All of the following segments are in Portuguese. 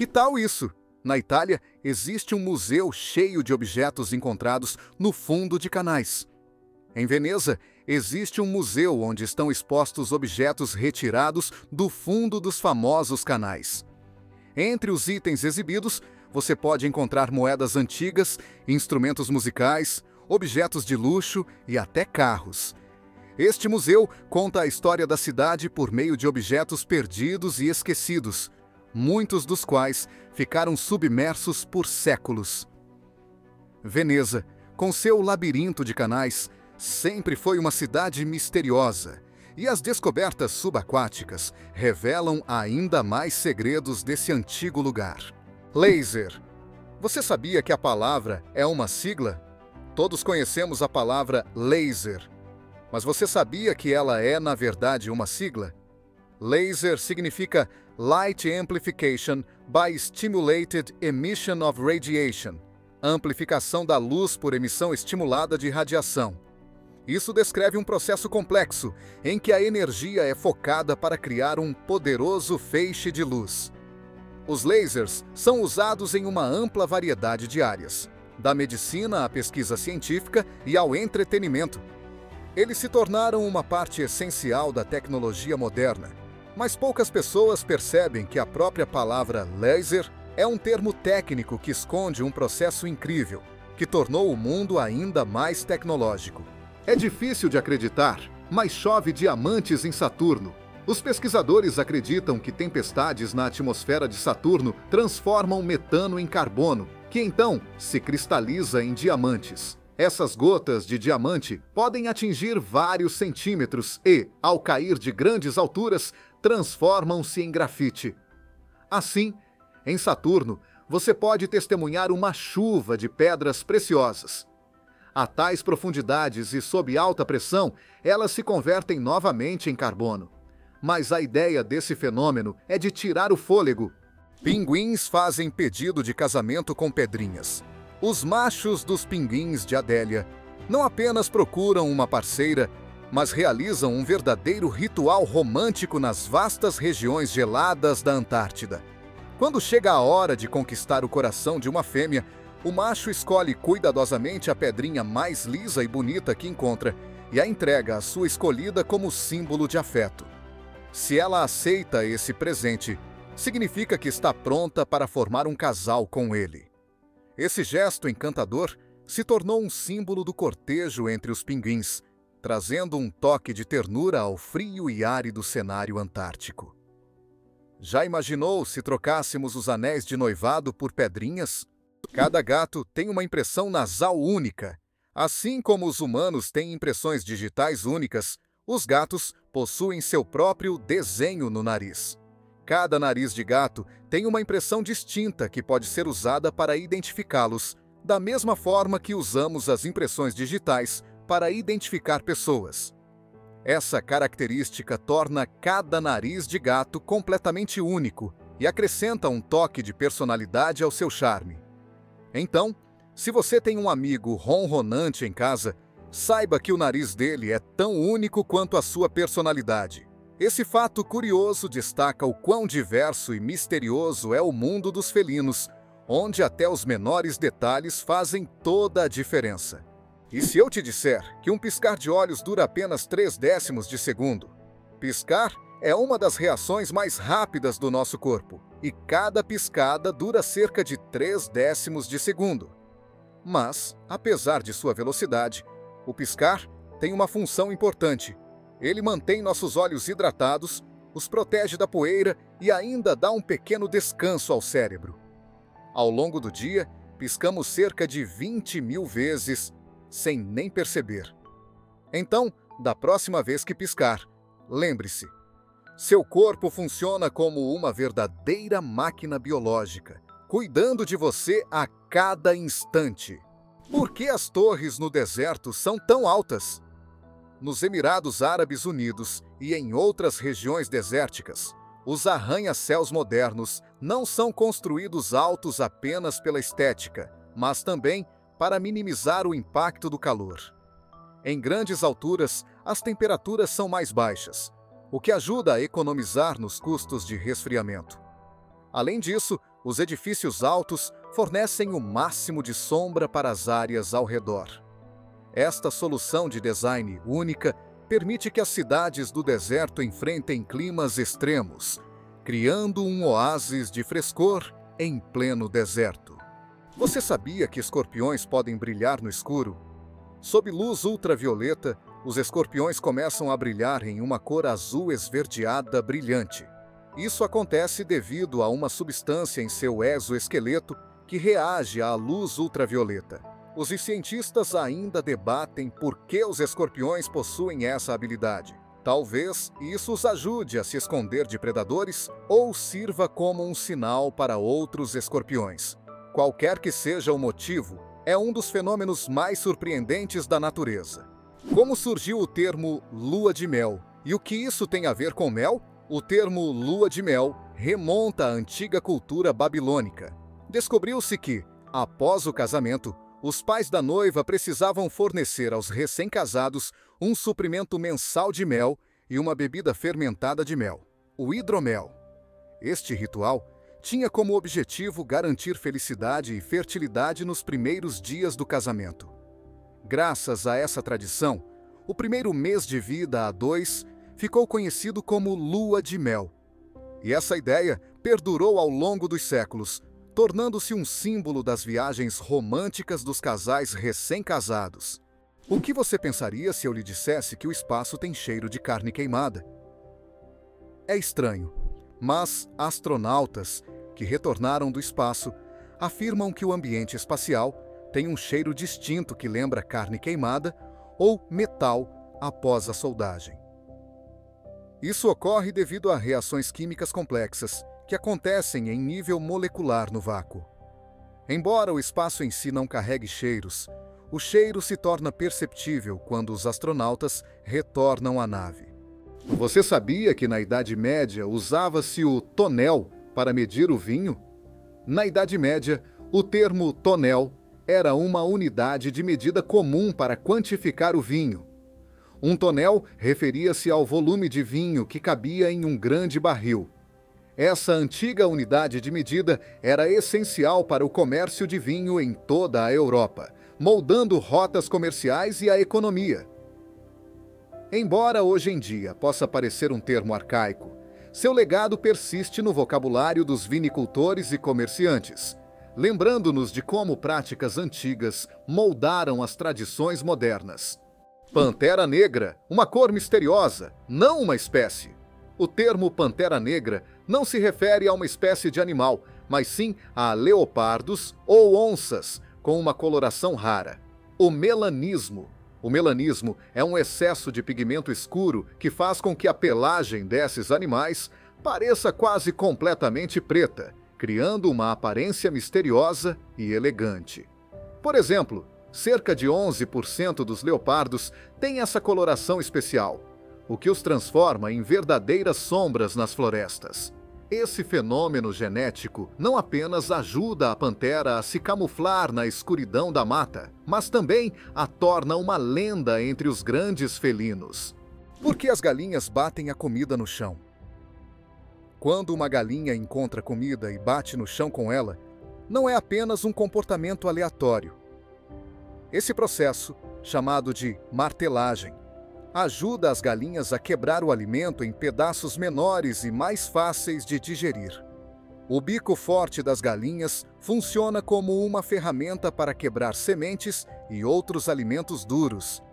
Que tal isso? Na Itália, existe um museu cheio de objetos encontrados no fundo de canais. Em Veneza, existe um museu onde estão expostos objetos retirados do fundo dos famosos canais. Entre os itens exibidos, você pode encontrar moedas antigas, instrumentos musicais, objetos de luxo e até carros. Este museu conta a história da cidade por meio de objetos perdidos e esquecidos, muitos dos quais ficaram submersos por séculos. Veneza, com seu labirinto de canais, sempre foi uma cidade misteriosa, e as descobertas subaquáticas revelam ainda mais segredos desse antigo lugar. Laser. Você sabia que a palavra é uma sigla? Todos conhecemos a palavra laser, mas você sabia que ela é, na verdade, uma sigla? Laser significa Light Amplification by Stimulated Emission of Radiation, amplificação da luz por emissão estimulada de radiação. Isso descreve um processo complexo, em que a energia é focada para criar um poderoso feixe de luz. Os lasers são usados em uma ampla variedade de áreas, da medicina à pesquisa científica e ao entretenimento. Eles se tornaram uma parte essencial da tecnologia moderna, mas poucas pessoas percebem que a própria palavra laser é um termo técnico que esconde um processo incrível, que tornou o mundo ainda mais tecnológico. É difícil de acreditar, mas chove diamantes em Saturno. Os pesquisadores acreditam que tempestades na atmosfera de Saturno transformam metano em carbono, que então se cristaliza em diamantes. Essas gotas de diamante podem atingir vários centímetros e, ao cair de grandes alturas, transformam-se em grafite. Assim, em Saturno, você pode testemunhar uma chuva de pedras preciosas. A tais profundidades e sob alta pressão, elas se convertem novamente em carbono. Mas a ideia desse fenômeno é de tirar o fôlego. Pinguins fazem pedido de casamento com pedrinhas. Os machos dos pinguins de Adélia não apenas procuram uma parceira, mas realizam um verdadeiro ritual romântico nas vastas regiões geladas da Antártida. Quando chega a hora de conquistar o coração de uma fêmea, o macho escolhe cuidadosamente a pedrinha mais lisa e bonita que encontra e a entrega à sua escolhida como símbolo de afeto. Se ela aceita esse presente, significa que está pronta para formar um casal com ele. Esse gesto encantador se tornou um símbolo do cortejo entre os pinguins, trazendo um toque de ternura ao frio e árido cenário antártico. Já imaginou se trocássemos os anéis de noivado por pedrinhas? Cada gato tem uma impressão nasal única. Assim como os humanos têm impressões digitais únicas, os gatos possuem seu próprio desenho no nariz. Cada nariz de gato tem uma impressão distinta que pode ser usada para identificá-los, da mesma forma que usamos as impressões digitais para identificar pessoas. Essa característica torna cada nariz de gato completamente único e acrescenta um toque de personalidade ao seu charme. Então, se você tem um amigo ronronante em casa, saiba que o nariz dele é tão único quanto a sua personalidade. Esse fato curioso destaca o quão diverso e misterioso é o mundo dos felinos, onde até os menores detalhes fazem toda a diferença. E se eu te disser que um piscar de olhos dura apenas 0,3 de segundo? Piscar é uma das reações mais rápidas do nosso corpo, e cada piscada dura cerca de 0,3 de segundo. Mas, apesar de sua velocidade, o piscar tem uma função importante. Ele mantém nossos olhos hidratados, os protege da poeira e ainda dá um pequeno descanso ao cérebro. Ao longo do dia, piscamos cerca de 20.000 vezes, sem nem perceber. Então, da próxima vez que piscar, lembre-se, seu corpo funciona como uma verdadeira máquina biológica, cuidando de você a cada instante. Por que as torres no deserto são tão altas? Nos Emirados Árabes Unidos e em outras regiões desérticas, os arranha-céus modernos não são construídos altos apenas pela estética, mas também para minimizar o impacto do calor. Em grandes alturas, as temperaturas são mais baixas, o que ajuda a economizar nos custos de resfriamento. Além disso, Os edifícios altos fornecem o máximo de sombra para as áreas ao redor. Esta solução de design única permite que as cidades do deserto enfrentem climas extremos, criando um oásis de frescor em pleno deserto. Você sabia que escorpiões podem brilhar no escuro? Sob luz ultravioleta, os escorpiões começam a brilhar em uma cor azul esverdeada brilhante. Isso acontece devido a uma substância em seu exoesqueleto que reage à luz ultravioleta. Os cientistas ainda debatem por que os escorpiões possuem essa habilidade. Talvez isso os ajude a se esconder de predadores ou sirva como um sinal para outros escorpiões. Qualquer que seja o motivo, é um dos fenômenos mais surpreendentes da natureza. Como surgiu o termo lua de mel? E o que isso tem a ver com mel? O termo lua de mel remonta à antiga cultura babilônica. Descobriu-se que, após o casamento, os pais da noiva precisavam fornecer aos recém-casados um suprimento mensal de mel e uma bebida fermentada de mel, o hidromel. Este ritual tinha como objetivo garantir felicidade e fertilidade nos primeiros dias do casamento. Graças a essa tradição, o primeiro mês de vida a dois ficou conhecido como lua de mel. E essa ideia perdurou ao longo dos séculos, tornando-se um símbolo das viagens românticas dos casais recém-casados. O que você pensaria se eu lhe dissesse que o espaço tem cheiro de carne queimada? É estranho, mas astronautas que retornaram do espaço afirmam que o ambiente espacial tem um cheiro distinto que lembra carne queimada ou metal após a soldagem. Isso ocorre devido a reações químicas complexas que acontecem em nível molecular no vácuo. Embora o espaço em si não carregue cheiros, o cheiro se torna perceptível quando os astronautas retornam à nave. Você sabia que na Idade Média usava-se o tonel para medir o vinho? Na Idade Média, o termo tonel era uma unidade de medida comum para quantificar o vinho. Um tonel referia-se ao volume de vinho que cabia em um grande barril. Essa antiga unidade de medida era essencial para o comércio de vinho em toda a Europa, moldando rotas comerciais e a economia. Embora hoje em dia possa parecer um termo arcaico, seu legado persiste no vocabulário dos vinicultores e comerciantes, lembrando-nos de como práticas antigas moldaram as tradições modernas. Pantera negra, uma cor misteriosa, não uma espécie. O termo pantera negra não se refere a uma espécie de animal, mas sim a leopardos ou onças com uma coloração rara. O melanismo. O melanismo é um excesso de pigmento escuro que faz com que a pelagem desses animais pareça quase completamente preta, criando uma aparência misteriosa e elegante. Por exemplo, cerca de 11% dos leopardos têm essa coloração especial, o que os transforma em verdadeiras sombras nas florestas. Esse fenômeno genético não apenas ajuda a pantera a se camuflar na escuridão da mata, mas também a torna uma lenda entre os grandes felinos. Por que as galinhas batem a comida no chão? Quando uma galinha encontra comida e bate no chão com ela, não é apenas um comportamento aleatório. Esse processo, chamado de martelagem, ajuda as galinhas a quebrar o alimento em pedaços menores e mais fáceis de digerir. O bico forte das galinhas funciona como uma ferramenta para quebrar sementes e outros alimentos duros.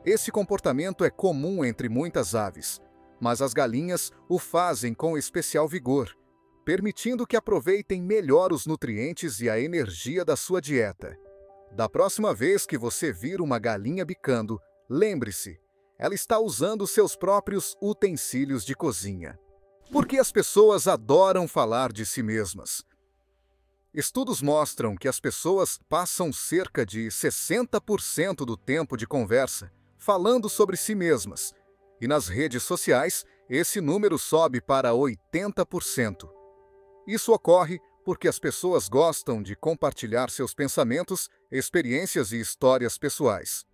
Esse comportamento é comum entre muitas aves, mas as galinhas o fazem com especial vigor, permitindo que aproveitem melhor os nutrientes e a energia da sua dieta. Da próxima vez que você vir uma galinha bicando, lembre-se, ela está usando seus próprios utensílios de cozinha. Por que as pessoas adoram falar de si mesmas? Estudos mostram que as pessoas passam cerca de 60% do tempo de conversa falando sobre si mesmas, e nas redes sociais esse número sobe para 80%. Isso ocorre porque as pessoas gostam de compartilhar seus pensamentos, experiências e histórias pessoais.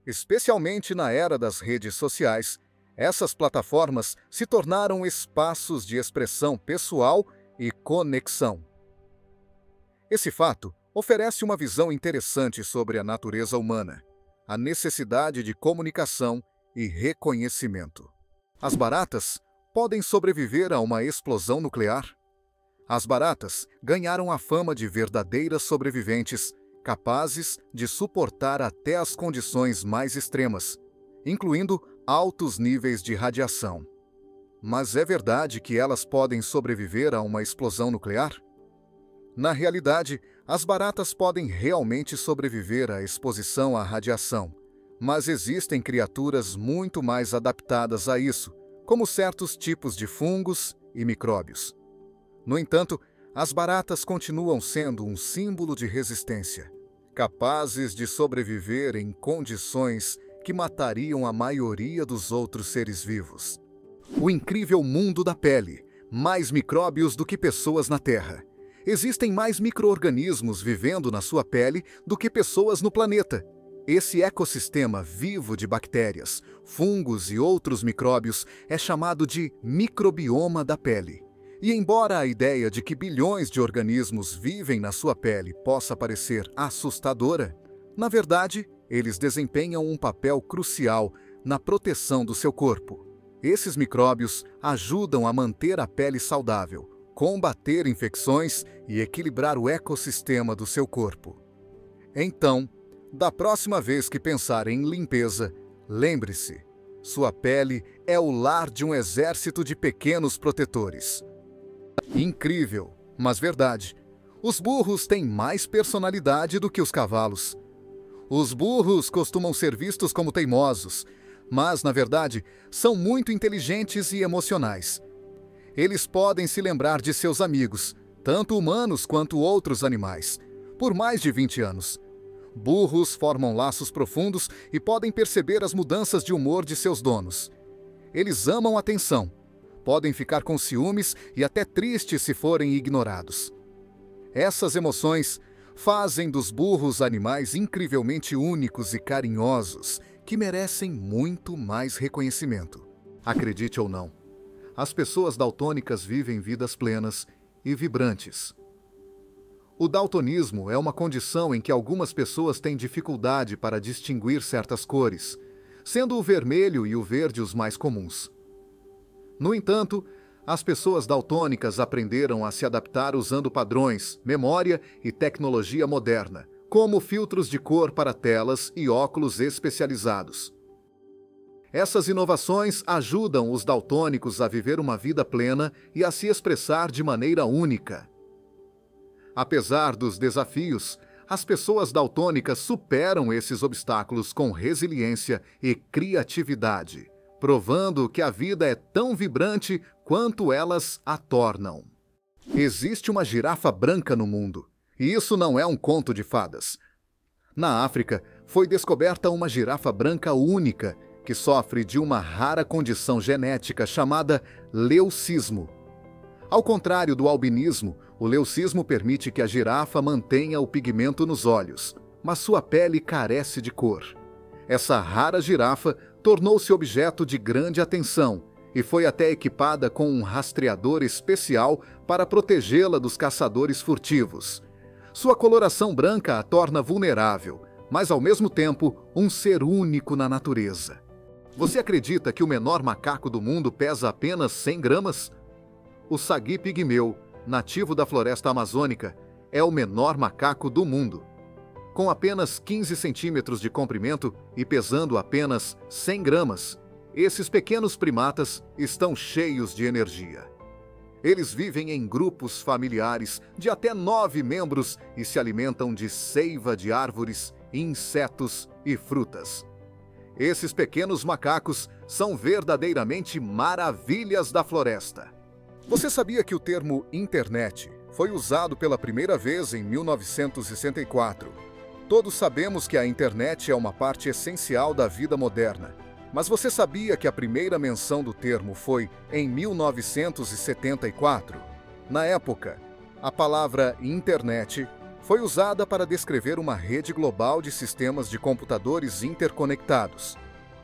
Especialmente na era das redes sociais, essas plataformas se tornaram espaços de expressão pessoal e conexão. Esse fato oferece uma visão interessante sobre a natureza humana, a necessidade de comunicação e reconhecimento. As baratas podem sobreviver a uma explosão nuclear? As baratas ganharam a fama de verdadeiras sobreviventes, capazes de suportar até as condições mais extremas, incluindo altos níveis de radiação. Mas é verdade que elas podem sobreviver a uma explosão nuclear? Na realidade, as baratas podem realmente sobreviver à exposição à radiação, mas existem criaturas muito mais adaptadas a isso, como certos tipos de fungos e micróbios. No entanto, as baratas continuam sendo um símbolo de resistência, capazes de sobreviver em condições que matariam a maioria dos outros seres vivos. O incrível mundo da pele, mais micróbios do que pessoas na Terra. Existem mais micro-organismos vivendo na sua pele do que pessoas no planeta. Esse ecossistema vivo de bactérias, fungos e outros micróbios é chamado de microbioma da pele. E embora a ideia de que bilhões de organismos vivem na sua pele possa parecer assustadora, na verdade, eles desempenham um papel crucial na proteção do seu corpo. Esses micróbios ajudam a manter a pele saudável, combater infecções e equilibrar o ecossistema do seu corpo. Então, da próxima vez que pensar em limpeza, lembre-se, sua pele é o lar de um exército de pequenos protetores. Incrível, mas verdade. Os burros têm mais personalidade do que os cavalos. Os burros costumam ser vistos como teimosos, mas, na verdade, são muito inteligentes e emocionais. Eles podem se lembrar de seus amigos, tanto humanos quanto outros animais, por mais de 20 anos. Burros formam laços profundos e podem perceber as mudanças de humor de seus donos. Eles amam atenção, podem ficar com ciúmes e até tristes se forem ignorados. Essas emoções fazem dos burros animais incrivelmente únicos e carinhosos, que merecem muito mais reconhecimento. Acredite ou não, as pessoas daltônicas vivem vidas plenas e vibrantes. O daltonismo é uma condição em que algumas pessoas têm dificuldade para distinguir certas cores, sendo o vermelho e o verde os mais comuns. No entanto, as pessoas daltônicas aprenderam a se adaptar usando padrões, memória e tecnologia moderna, como filtros de cor para telas e óculos especializados. Essas inovações ajudam os daltônicos a viver uma vida plena e a se expressar de maneira única. Apesar dos desafios, as pessoas daltônicas superam esses obstáculos com resiliência e criatividade, provando que a vida é tão vibrante quanto elas a tornam. Existe uma girafa branca no mundo, e isso não é um conto de fadas. Na África, foi descoberta uma girafa branca única que sofre de uma rara condição genética chamada leucismo. Ao contrário do albinismo, o leucismo permite que a girafa mantenha o pigmento nos olhos, mas sua pele carece de cor. Essa rara girafa tornou-se objeto de grande atenção e foi até equipada com um rastreador especial para protegê-la dos caçadores furtivos. Sua coloração branca a torna vulnerável, mas ao mesmo tempo um ser único na natureza. Você acredita que o menor macaco do mundo pesa apenas 100 gramas? O sagui pigmeu, nativo da floresta amazônica, é o menor macaco do mundo. Com apenas 15 centímetros de comprimento e pesando apenas 100 gramas, esses pequenos primatas estão cheios de energia. Eles vivem em grupos familiares de até 9 membros e se alimentam de seiva de árvores, insetos e frutas. Esses pequenos macacos são verdadeiramente maravilhas da floresta. Você sabia que o termo internet foi usado pela primeira vez em 1964? Todos sabemos que a internet é uma parte essencial da vida moderna. Mas você sabia que a primeira menção do termo foi em 1974? Na época, a palavra internet foi usada para descrever uma rede global de sistemas de computadores interconectados.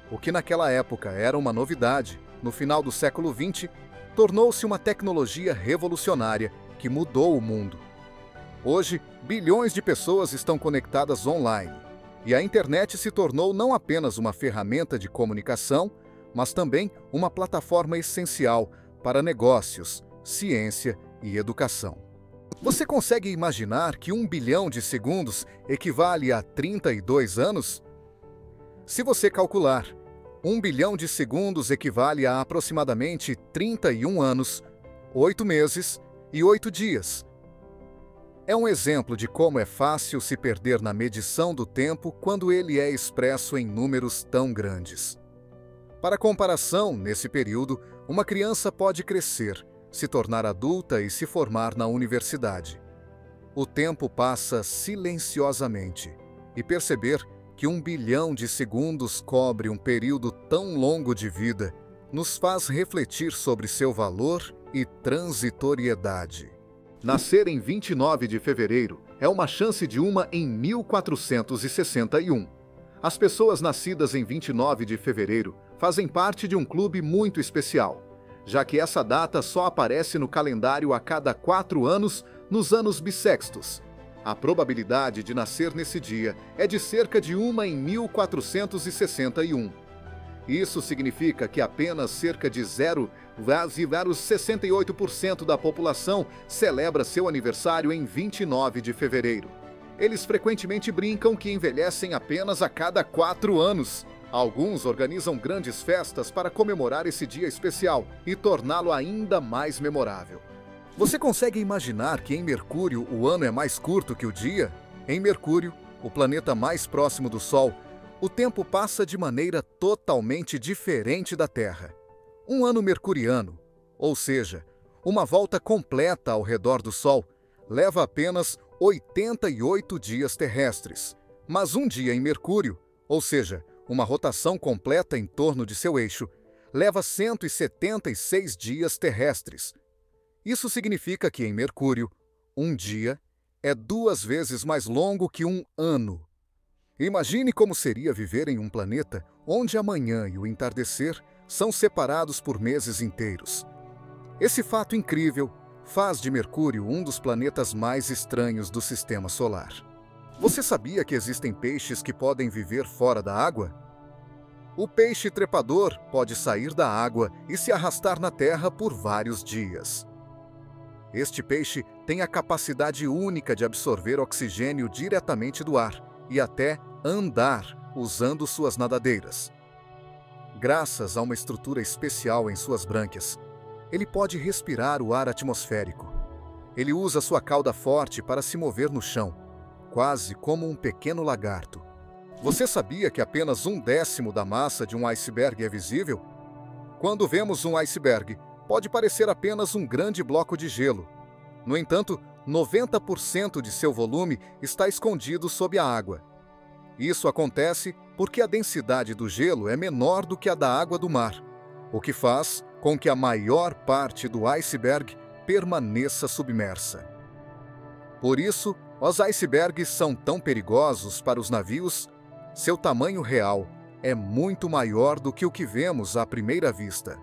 O que naquela época era uma novidade, no final do século XX, tornou-se uma tecnologia revolucionária que mudou o mundo. Hoje, bilhões de pessoas estão conectadas online, e a internet se tornou não apenas uma ferramenta de comunicação, mas também uma plataforma essencial para negócios, ciência e educação. Você consegue imaginar que 1 bilhão de segundos equivale a 32 anos? Se você calcular, 1 bilhão de segundos equivale a aproximadamente 31 anos, 8 meses e 8 dias. É um exemplo de como é fácil se perder na medição do tempo quando ele é expresso em números tão grandes. Para comparação, nesse período, uma criança pode crescer, se tornar adulta e se formar na universidade. O tempo passa silenciosamente, e perceber que 1 bilhão de segundos cobre um período tão longo de vida nos faz refletir sobre seu valor e transitoriedade. Nascer em 29 de fevereiro é uma chance de uma em 1461. As pessoas nascidas em 29 de fevereiro fazem parte de um clube muito especial, já que essa data só aparece no calendário a cada 4 anos, nos anos bissextos. A probabilidade de nascer nesse dia é de cerca de 1 em 1461. Isso significa que apenas cerca de 0,68% da população celebra seu aniversário em 29 de fevereiro. Eles frequentemente brincam que envelhecem apenas a cada 4 anos. Alguns organizam grandes festas para comemorar esse dia especial e torná-lo ainda mais memorável. Você consegue imaginar que em Mercúrio o ano é mais curto que o dia? Em Mercúrio, o planeta mais próximo do Sol, o tempo passa de maneira totalmente diferente da Terra. Um ano mercuriano, ou seja, uma volta completa ao redor do Sol, leva apenas 88 dias terrestres. Mas um dia em Mercúrio, ou seja, uma rotação completa em torno de seu eixo, leva 176 dias terrestres. Isso significa que em Mercúrio, um dia é 2 vezes mais longo que um ano. Imagine como seria viver em um planeta onde a manhã e o entardecer são separados por meses inteiros. Esse fato incrível faz de Mercúrio um dos planetas mais estranhos do Sistema Solar. Você sabia que existem peixes que podem viver fora da água? O peixe trepador pode sair da água e se arrastar na Terra por vários dias. Este peixe tem a capacidade única de absorver oxigênio diretamente do ar e até andar usando suas nadadeiras. Graças a uma estrutura especial em suas brânquias, ele pode respirar o ar atmosférico. Ele usa sua cauda forte para se mover no chão, quase como um pequeno lagarto. Você sabia que apenas 1/10 da massa de um iceberg é visível? Quando vemos um iceberg, pode parecer apenas um grande bloco de gelo. No entanto, 90% de seu volume está escondido sob a água. Isso acontece porque a densidade do gelo é menor do que a da água do mar, o que faz com que a maior parte do iceberg permaneça submersa. Por isso, os icebergs são tão perigosos para os navios. Seu tamanho real é muito maior do que o que vemos à primeira vista.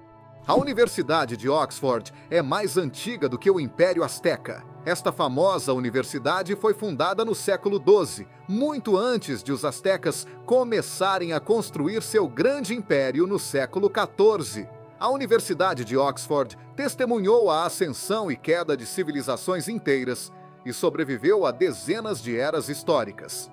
A Universidade de Oxford é mais antiga do que o Império Azteca. Esta famosa universidade foi fundada no século XII, muito antes de os aztecas começarem a construir seu grande império no século XIV. A Universidade de Oxford testemunhou a ascensão e queda de civilizações inteiras e sobreviveu a dezenas de eras históricas.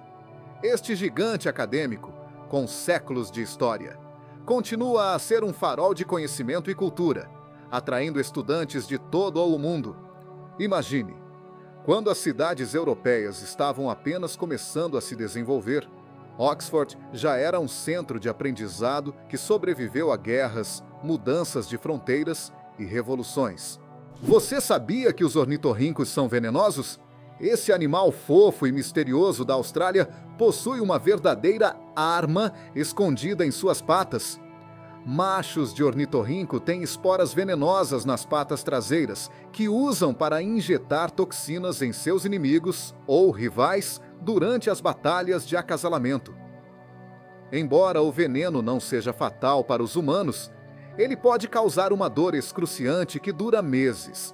Este gigante acadêmico, com séculos de história, continua a ser um farol de conhecimento e cultura, atraindo estudantes de todo o mundo. Imagine, quando as cidades europeias estavam apenas começando a se desenvolver, Oxford já era um centro de aprendizado que sobreviveu a guerras, mudanças de fronteiras e revoluções. Você sabia que os ornitorrincos são venenosos? Esse animal fofo e misterioso da Austrália possui uma verdadeira arma escondida em suas patas. Machos de ornitorrinco têm esporas venenosas nas patas traseiras, que usam para injetar toxinas em seus inimigos ou rivais durante as batalhas de acasalamento. Embora o veneno não seja fatal para os humanos, ele pode causar uma dor excruciante que dura meses.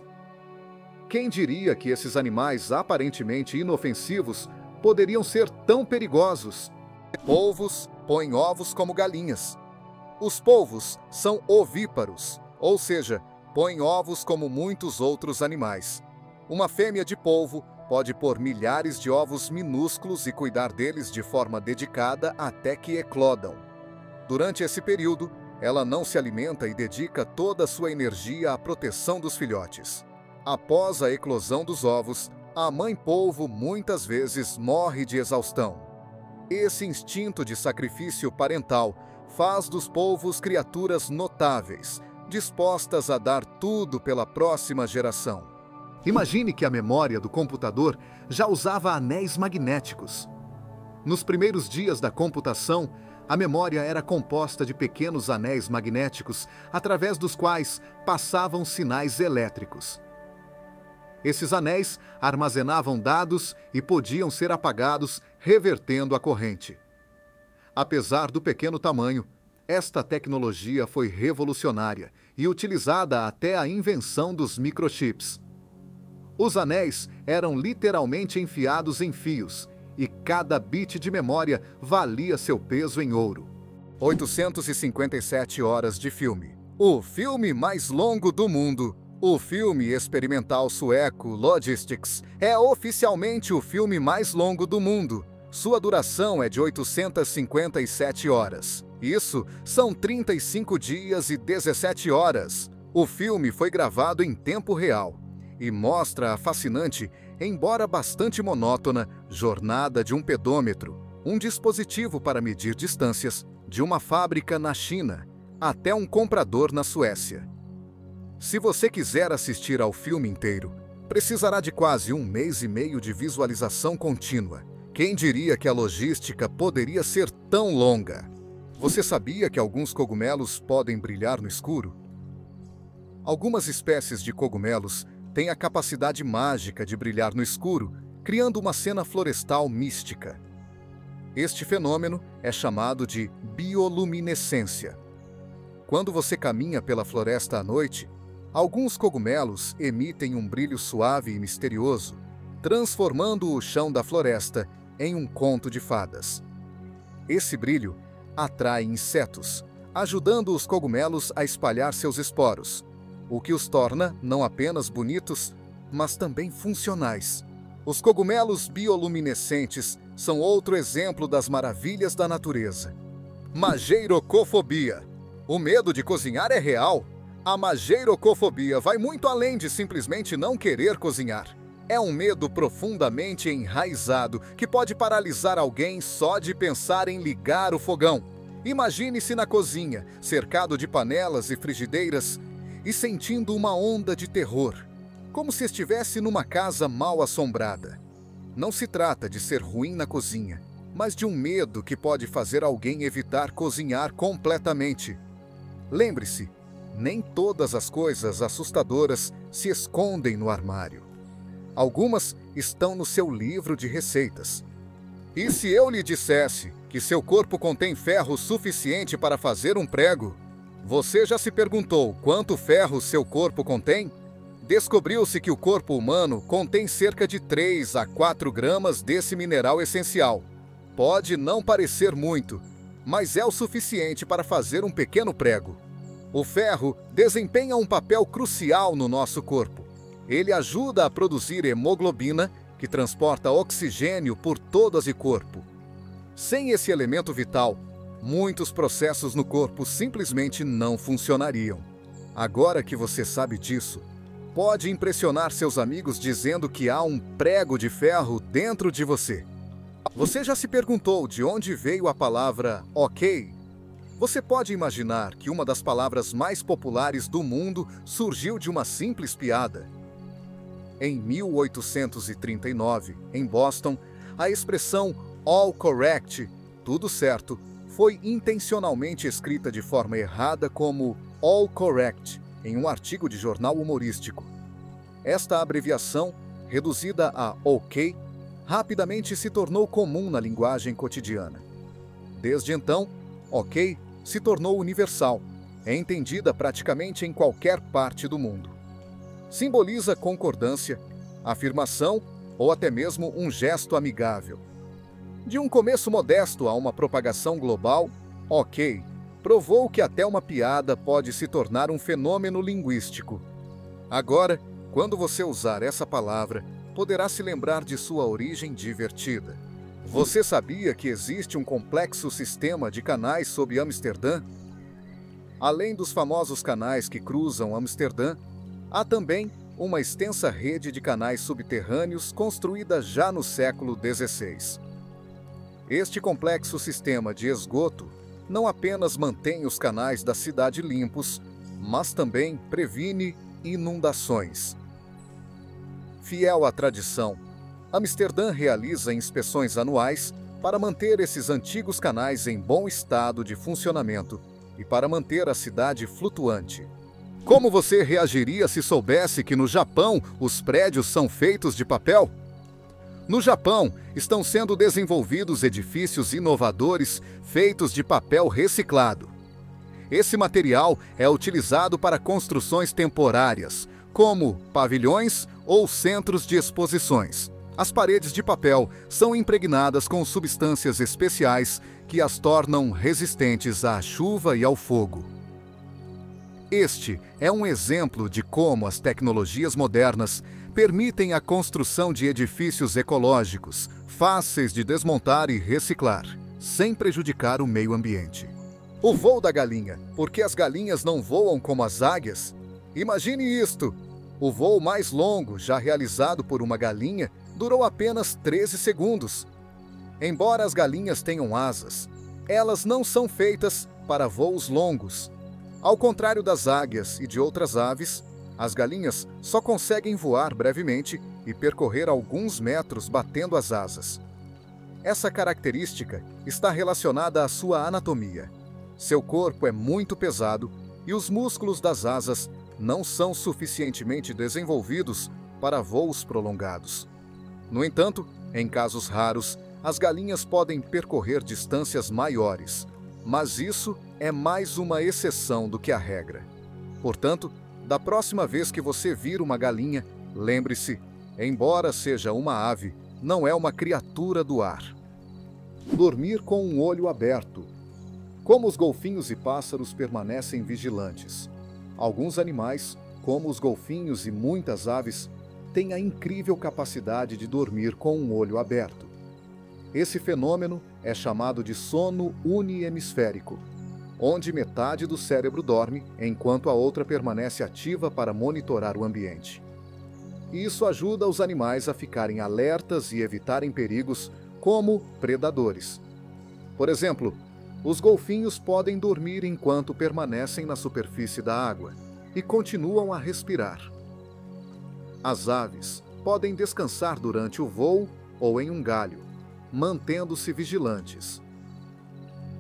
Quem diria que esses animais aparentemente inofensivos poderiam ser tão perigosos? Polvos põem ovos como galinhas. Os polvos são ovíparos, ou seja, põem ovos como muitos outros animais. Uma fêmea de polvo pode pôr milhares de ovos minúsculos e cuidar deles de forma dedicada até que eclodam. Durante esse período, ela não se alimenta e dedica toda a sua energia à proteção dos filhotes. Após a eclosão dos ovos, a mãe polvo muitas vezes morre de exaustão. Esse instinto de sacrifício parental faz dos polvos criaturas notáveis, dispostas a dar tudo pela próxima geração. Imagine que a memória do computador já usava anéis magnéticos. Nos primeiros dias da computação, a memória era composta de pequenos anéis magnéticos através dos quais passavam sinais elétricos. Esses anéis armazenavam dados e podiam ser apagados, revertendo a corrente. Apesar do pequeno tamanho, esta tecnologia foi revolucionária e utilizada até a invenção dos microchips. Os anéis eram literalmente enfiados em fios, e cada bit de memória valia seu peso em ouro. 857 horas de filme. O filme mais longo do mundo. O filme experimental sueco Logistics é oficialmente o filme mais longo do mundo. Sua duração é de 857 horas. Isso são 35 dias e 17 horas. O filme foi gravado em tempo real e mostra a fascinante, embora bastante monótona, jornada de um pedômetro, um dispositivo para medir distâncias, de uma fábrica na China até um comprador na Suécia. Se você quiser assistir ao filme inteiro, precisará de quase 1 mês e meio de visualização contínua. Quem diria que a logística poderia ser tão longa? Você sabia que alguns cogumelos podem brilhar no escuro? Algumas espécies de cogumelos têm a capacidade mágica de brilhar no escuro, criando uma cena florestal mística. Este fenômeno é chamado de bioluminescência. Quando você caminha pela floresta à noite, alguns cogumelos emitem um brilho suave e misterioso, transformando o chão da floresta em um conto de fadas. Esse brilho atrai insetos, ajudando os cogumelos a espalhar seus esporos, o que os torna não apenas bonitos, mas também funcionais. Os cogumelos bioluminescentes são outro exemplo das maravilhas da natureza. Mageirocofobia. O medo de cozinhar é real. A mageirocofobia vai muito além de simplesmente não querer cozinhar. É um medo profundamente enraizado que pode paralisar alguém só de pensar em ligar o fogão. Imagine-se na cozinha, cercado de panelas e frigideiras, e sentindo uma onda de terror, como se estivesse numa casa mal assombrada. Não se trata de ser ruim na cozinha, mas de um medo que pode fazer alguém evitar cozinhar completamente. Lembre-se, nem todas as coisas assustadoras se escondem no armário. Algumas estão no seu livro de receitas. E se eu lhe dissesse que seu corpo contém ferro suficiente para fazer um prego? Você já se perguntou quanto ferro seu corpo contém? Descobriu-se que o corpo humano contém cerca de 3 a 4 gramas desse mineral essencial. Pode não parecer muito, mas é o suficiente para fazer um pequeno prego. O ferro desempenha um papel crucial no nosso corpo. Ele ajuda a produzir hemoglobina, que transporta oxigênio por todo o corpo. Sem esse elemento vital, muitos processos no corpo simplesmente não funcionariam. Agora que você sabe disso, pode impressionar seus amigos dizendo que há um prego de ferro dentro de você. Você já se perguntou de onde veio a palavra ok? Você pode imaginar que uma das palavras mais populares do mundo surgiu de uma simples piada. Em 1839, em Boston, a expressão all correct, tudo certo, foi intencionalmente escrita de forma errada como all correct, em um artigo de jornal humorístico. Esta abreviação, reduzida a OK, rapidamente se tornou comum na linguagem cotidiana. Desde então, OK se tornou universal, é entendida praticamente em qualquer parte do mundo. Simboliza concordância, afirmação ou até mesmo um gesto amigável. De um começo modesto a uma propagação global, ok, provou que até uma piada pode se tornar um fenômeno linguístico. Agora, quando você usar essa palavra, poderá se lembrar de sua origem divertida. Você sabia que existe um complexo sistema de canais sob Amsterdã? Além dos famosos canais que cruzam Amsterdã, há também uma extensa rede de canais subterrâneos construída já no século XVI. Este complexo sistema de esgoto não apenas mantém os canais da cidade limpos, mas também previne inundações. Fiel à tradição, Amsterdã realiza inspeções anuais para manter esses antigos canais em bom estado de funcionamento e para manter a cidade flutuante. Como você reagiria se soubesse que no Japão os prédios são feitos de papel? No Japão, estão sendo desenvolvidos edifícios inovadores feitos de papel reciclado. Esse material é utilizado para construções temporárias, como pavilhões ou centros de exposições. As paredes de papel são impregnadas com substâncias especiais que as tornam resistentes à chuva e ao fogo. Este é um exemplo de como as tecnologias modernas permitem a construção de edifícios ecológicos, fáceis de desmontar e reciclar, sem prejudicar o meio ambiente. O voo da galinha, porque as galinhas não voam como as águias? Imagine isto! O voo mais longo já realizado por uma galinha durou apenas 13 segundos. Embora as galinhas tenham asas, elas não são feitas para voos longos. Ao contrário das águias e de outras aves, as galinhas só conseguem voar brevemente e percorrer alguns metros batendo as asas. Essa característica está relacionada à sua anatomia. Seu corpo é muito pesado e os músculos das asas não são suficientemente desenvolvidos para voos prolongados. No entanto, em casos raros, as galinhas podem percorrer distâncias maiores, mas isso é mais uma exceção do que a regra. Portanto, da próxima vez que você vir uma galinha, lembre-se, embora seja uma ave, não é uma criatura do ar. Dormir com um olho aberto. Como os golfinhos e pássaros permanecem vigilantes. Alguns animais, como os golfinhos e muitas aves, têm a incrível capacidade de dormir com um olho aberto. Esse fenômeno é chamado de sono unihemisférico, onde metade do cérebro dorme enquanto a outra permanece ativa para monitorar o ambiente. Isso ajuda os animais a ficarem alertas e evitarem perigos como predadores. Por exemplo, os golfinhos podem dormir enquanto permanecem na superfície da água e continuam a respirar. As aves podem descansar durante o voo ou em um galho, mantendo-se vigilantes.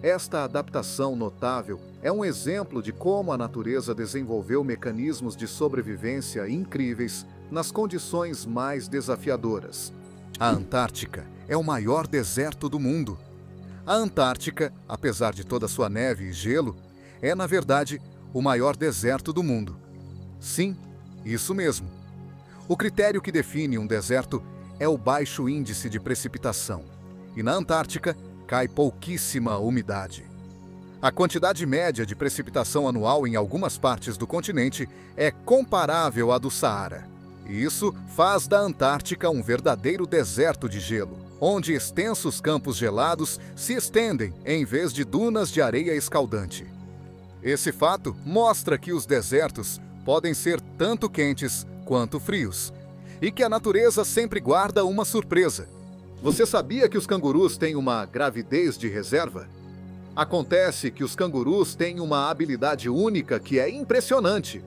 Esta adaptação notável é um exemplo de como a natureza desenvolveu mecanismos de sobrevivência incríveis nas condições mais desafiadoras. A Antártica é o maior deserto do mundo. A Antártica, apesar de toda sua neve e gelo, é, na verdade, o maior deserto do mundo. Sim, isso mesmo. O critério que define um deserto é o baixo índice de precipitação. E na Antártica, cai pouquíssima umidade. A quantidade média de precipitação anual em algumas partes do continente é comparável à do Saara. Isso faz da Antártica um verdadeiro deserto de gelo, onde extensos campos gelados se estendem em vez de dunas de areia escaldante. Esse fato mostra que os desertos podem ser tanto quentes quanto frios, e que a natureza sempre guarda uma surpresa. Você sabia que os cangurus têm uma gravidez de reserva? Acontece que os cangurus têm uma habilidade única que é impressionante.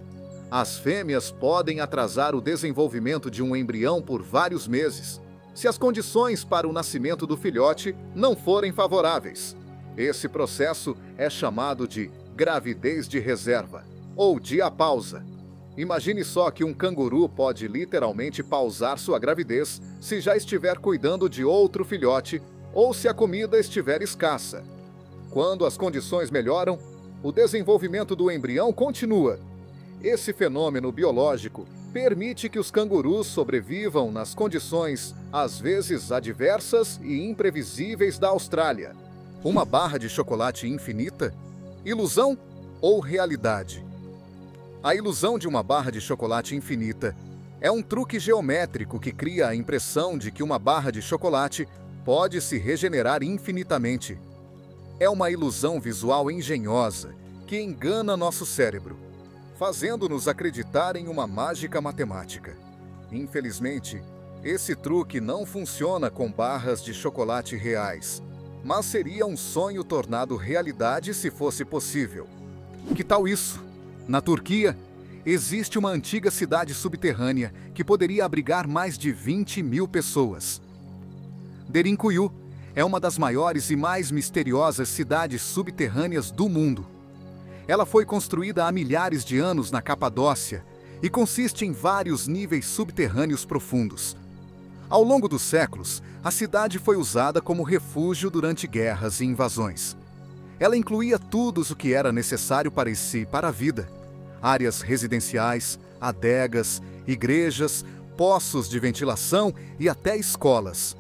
As fêmeas podem atrasar o desenvolvimento de um embrião por vários meses, se as condições para o nascimento do filhote não forem favoráveis. Esse processo é chamado de gravidez de reserva, ou diapausa. Imagine só que um canguru pode literalmente pausar sua gravidez se já estiver cuidando de outro filhote ou se a comida estiver escassa. Quando as condições melhoram, o desenvolvimento do embrião continua. Esse fenômeno biológico permite que os cangurus sobrevivam nas condições, às vezes adversas e imprevisíveis da Austrália. Uma barra de chocolate infinita? Ilusão ou realidade? A ilusão de uma barra de chocolate infinita é um truque geométrico que cria a impressão de que uma barra de chocolate pode se regenerar infinitamente. É uma ilusão visual engenhosa que engana nosso cérebro, fazendo-nos acreditar em uma mágica matemática. Infelizmente, esse truque não funciona com barras de chocolate reais, mas seria um sonho tornado realidade se fosse possível. Que tal isso? Na Turquia, existe uma antiga cidade subterrânea que poderia abrigar mais de 20.000 pessoas. Derinkuyu é uma das maiores e mais misteriosas cidades subterrâneas do mundo. Ela foi construída há milhares de anos na Capadócia e consiste em vários níveis subterrâneos profundos. Ao longo dos séculos, a cidade foi usada como refúgio durante guerras e invasões. Ela incluía tudo o que era necessário para a vida: áreas residenciais, adegas, igrejas, poços de ventilação e até escolas.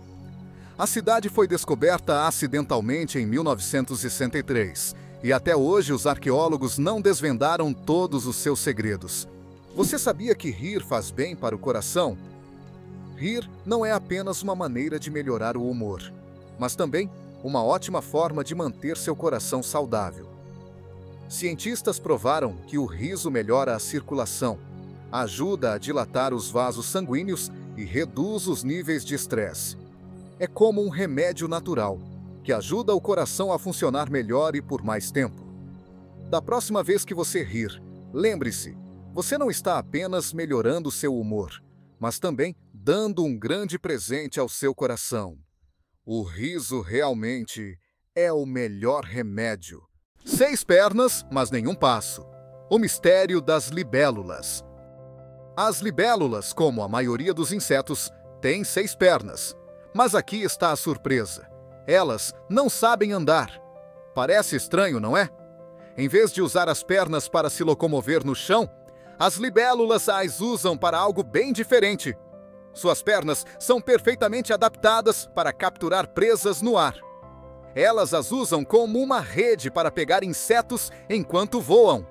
A cidade foi descoberta acidentalmente em 1963 e até hoje os arqueólogos não desvendaram todos os seus segredos. Você sabia que rir faz bem para o coração? Rir não é apenas uma maneira de melhorar o humor, mas também uma ótima forma de manter seu coração saudável. Cientistas provaram que o riso melhora a circulação, ajuda a dilatar os vasos sanguíneos e reduz os níveis de estresse. É como um remédio natural, que ajuda o coração a funcionar melhor e por mais tempo. Da próxima vez que você rir, lembre-se, você não está apenas melhorando seu humor, mas também dando um grande presente ao seu coração. O riso realmente é o melhor remédio. 6 pernas, mas nenhum passo. O mistério das libélulas. As libélulas, como a maioria dos insetos, têm 6 pernas. Mas aqui está a surpresa. Elas não sabem andar. Parece estranho, não é? Em vez de usar as pernas para se locomover no chão, as libélulas as usam para algo bem diferente. Suas pernas são perfeitamente adaptadas para capturar presas no ar. Elas as usam como uma rede para pegar insetos enquanto voam.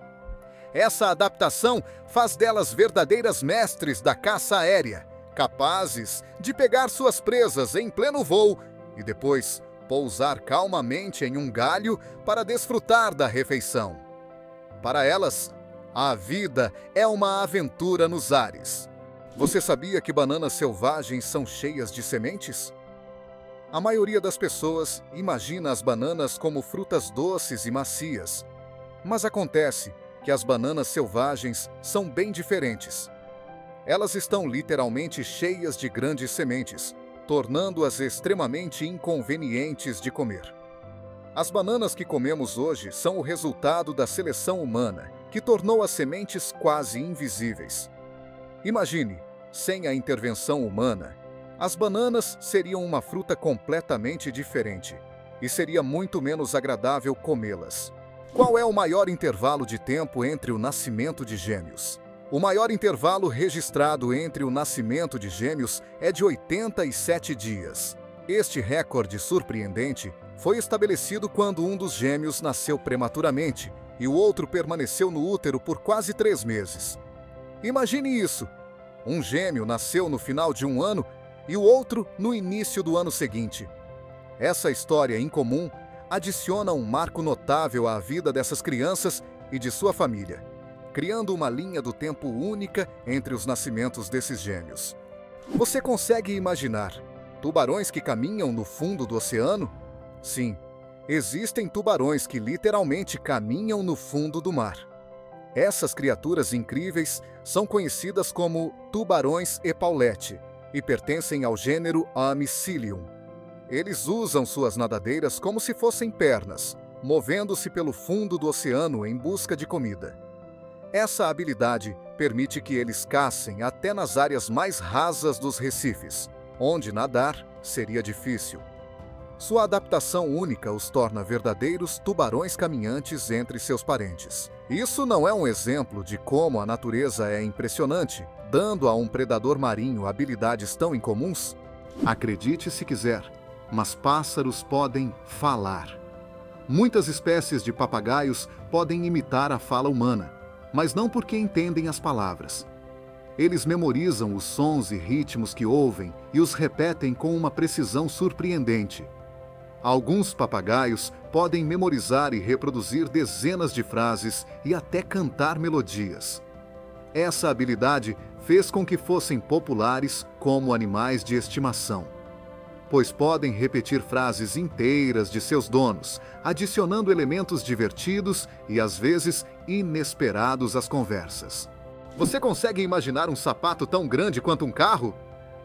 Essa adaptação faz delas verdadeiras mestres da caça aérea, capazes de pegar suas presas em pleno voo e depois pousar calmamente em um galho para desfrutar da refeição. Para elas, a vida é uma aventura nos ares. Você sabia que bananas selvagens são cheias de sementes? A maioria das pessoas imagina as bananas como frutas doces e macias, mas acontece que as bananas selvagens são bem diferentes. Elas estão literalmente cheias de grandes sementes, tornando-as extremamente inconvenientes de comer. As bananas que comemos hoje são o resultado da seleção humana, que tornou as sementes quase invisíveis. Imagine, sem a intervenção humana, as bananas seriam uma fruta completamente diferente e seria muito menos agradável comê-las. Qual é o maior intervalo de tempo entre o nascimento de gêmeos? O maior intervalo registrado entre o nascimento de gêmeos é de 87 dias. Este recorde surpreendente foi estabelecido quando um dos gêmeos nasceu prematuramente e o outro permaneceu no útero por quase 3 meses. Imagine isso! Um gêmeo nasceu no final de um ano e o outro no início do ano seguinte. Essa história incomum adiciona um marco notável à vida dessas crianças e de sua família, criando uma linha do tempo única entre os nascimentos desses gêmeos. Você consegue imaginar tubarões que caminham no fundo do oceano? Sim, existem tubarões que literalmente caminham no fundo do mar. Essas criaturas incríveis são conhecidas como tubarões epaulete e pertencem ao gênero Amycilium. Eles usam suas nadadeiras como se fossem pernas, movendo-se pelo fundo do oceano em busca de comida. Essa habilidade permite que eles caçem até nas áreas mais rasas dos recifes, onde nadar seria difícil. Sua adaptação única os torna verdadeiros tubarões caminhantes entre seus parentes. Isso não é um exemplo de como a natureza é impressionante, dando a um predador marinho habilidades tão incomuns? Acredite se quiser, mas pássaros podem falar. Muitas espécies de papagaios podem imitar a fala humana, mas não porque entendem as palavras. Eles memorizam os sons e ritmos que ouvem e os repetem com uma precisão surpreendente. Alguns papagaios podem memorizar e reproduzir dezenas de frases e até cantar melodias. Essa habilidade fez com que fossem populares como animais de estimação, pois podem repetir frases inteiras de seus donos, adicionando elementos divertidos e, às vezes, inesperados às conversas. Você consegue imaginar um sapato tão grande quanto um carro?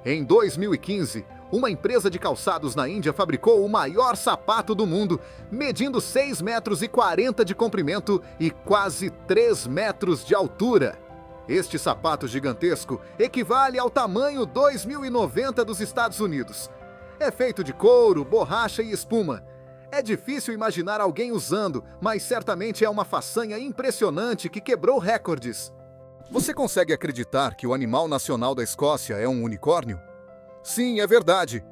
Em 2015, uma empresa de calçados na Índia fabricou o maior sapato do mundo, medindo 6,40 metros de comprimento e quase 3 metros de altura. Este sapato gigantesco equivale ao tamanho 2090 dos Estados Unidos. É feito de couro, borracha e espuma. É difícil imaginar alguém usando, mas certamente é uma façanha impressionante que quebrou recordes. Você consegue acreditar que o animal nacional da Escócia é um unicórnio? Sim, é verdade.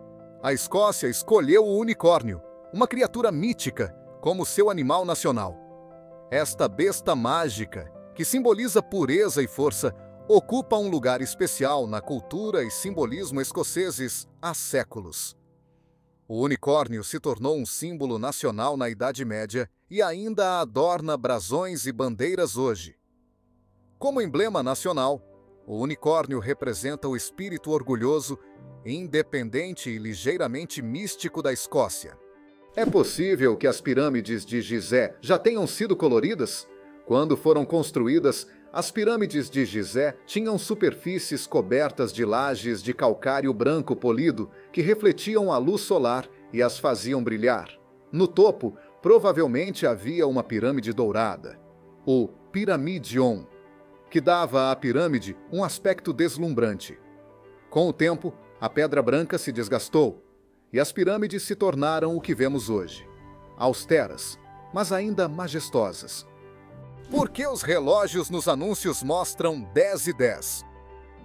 A Escócia escolheu o unicórnio, uma criatura mítica, como seu animal nacional. Esta besta mágica, que simboliza pureza e força, ocupa um lugar especial na cultura e simbolismo escoceses há séculos. O unicórnio se tornou um símbolo nacional na Idade Média e ainda adorna brasões e bandeiras hoje. Como emblema nacional, o unicórnio representa o espírito orgulhoso, independente e ligeiramente místico da Escócia. É possível que as pirâmides de Gizé já tenham sido coloridas? Quando foram construídas, as pirâmides de Gizé tinham superfícies cobertas de lajes de calcário branco polido que refletiam a luz solar e as faziam brilhar. No topo, provavelmente havia uma pirâmide dourada, o Pyramidion, que dava à pirâmide um aspecto deslumbrante. Com o tempo, a pedra branca se desgastou e as pirâmides se tornaram o que vemos hoje, austeras, mas ainda majestosas. Por que os relógios nos anúncios mostram 10 e 10?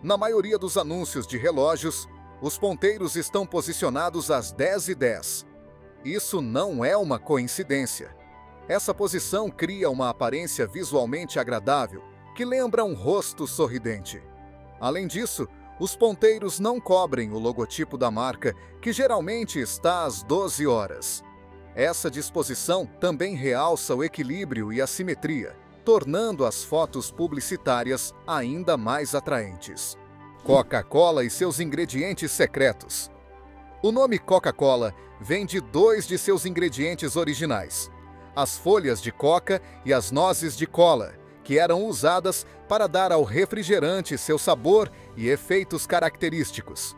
Na maioria dos anúncios de relógios, os ponteiros estão posicionados às 10 e 10. Isso não é uma coincidência. Essa posição cria uma aparência visualmente agradável, que lembra um rosto sorridente. Além disso, os ponteiros não cobrem o logotipo da marca, que geralmente está às 12 horas. Essa disposição também realça o equilíbrio e a simetria, tornando as fotos publicitárias ainda mais atraentes. Coca-Cola e seus ingredientes secretos. O nome Coca-Cola vem de dois de seus ingredientes originais: as folhas de coca e as nozes de cola, que eram usadas para dar ao refrigerante seu sabor e efeitos característicos.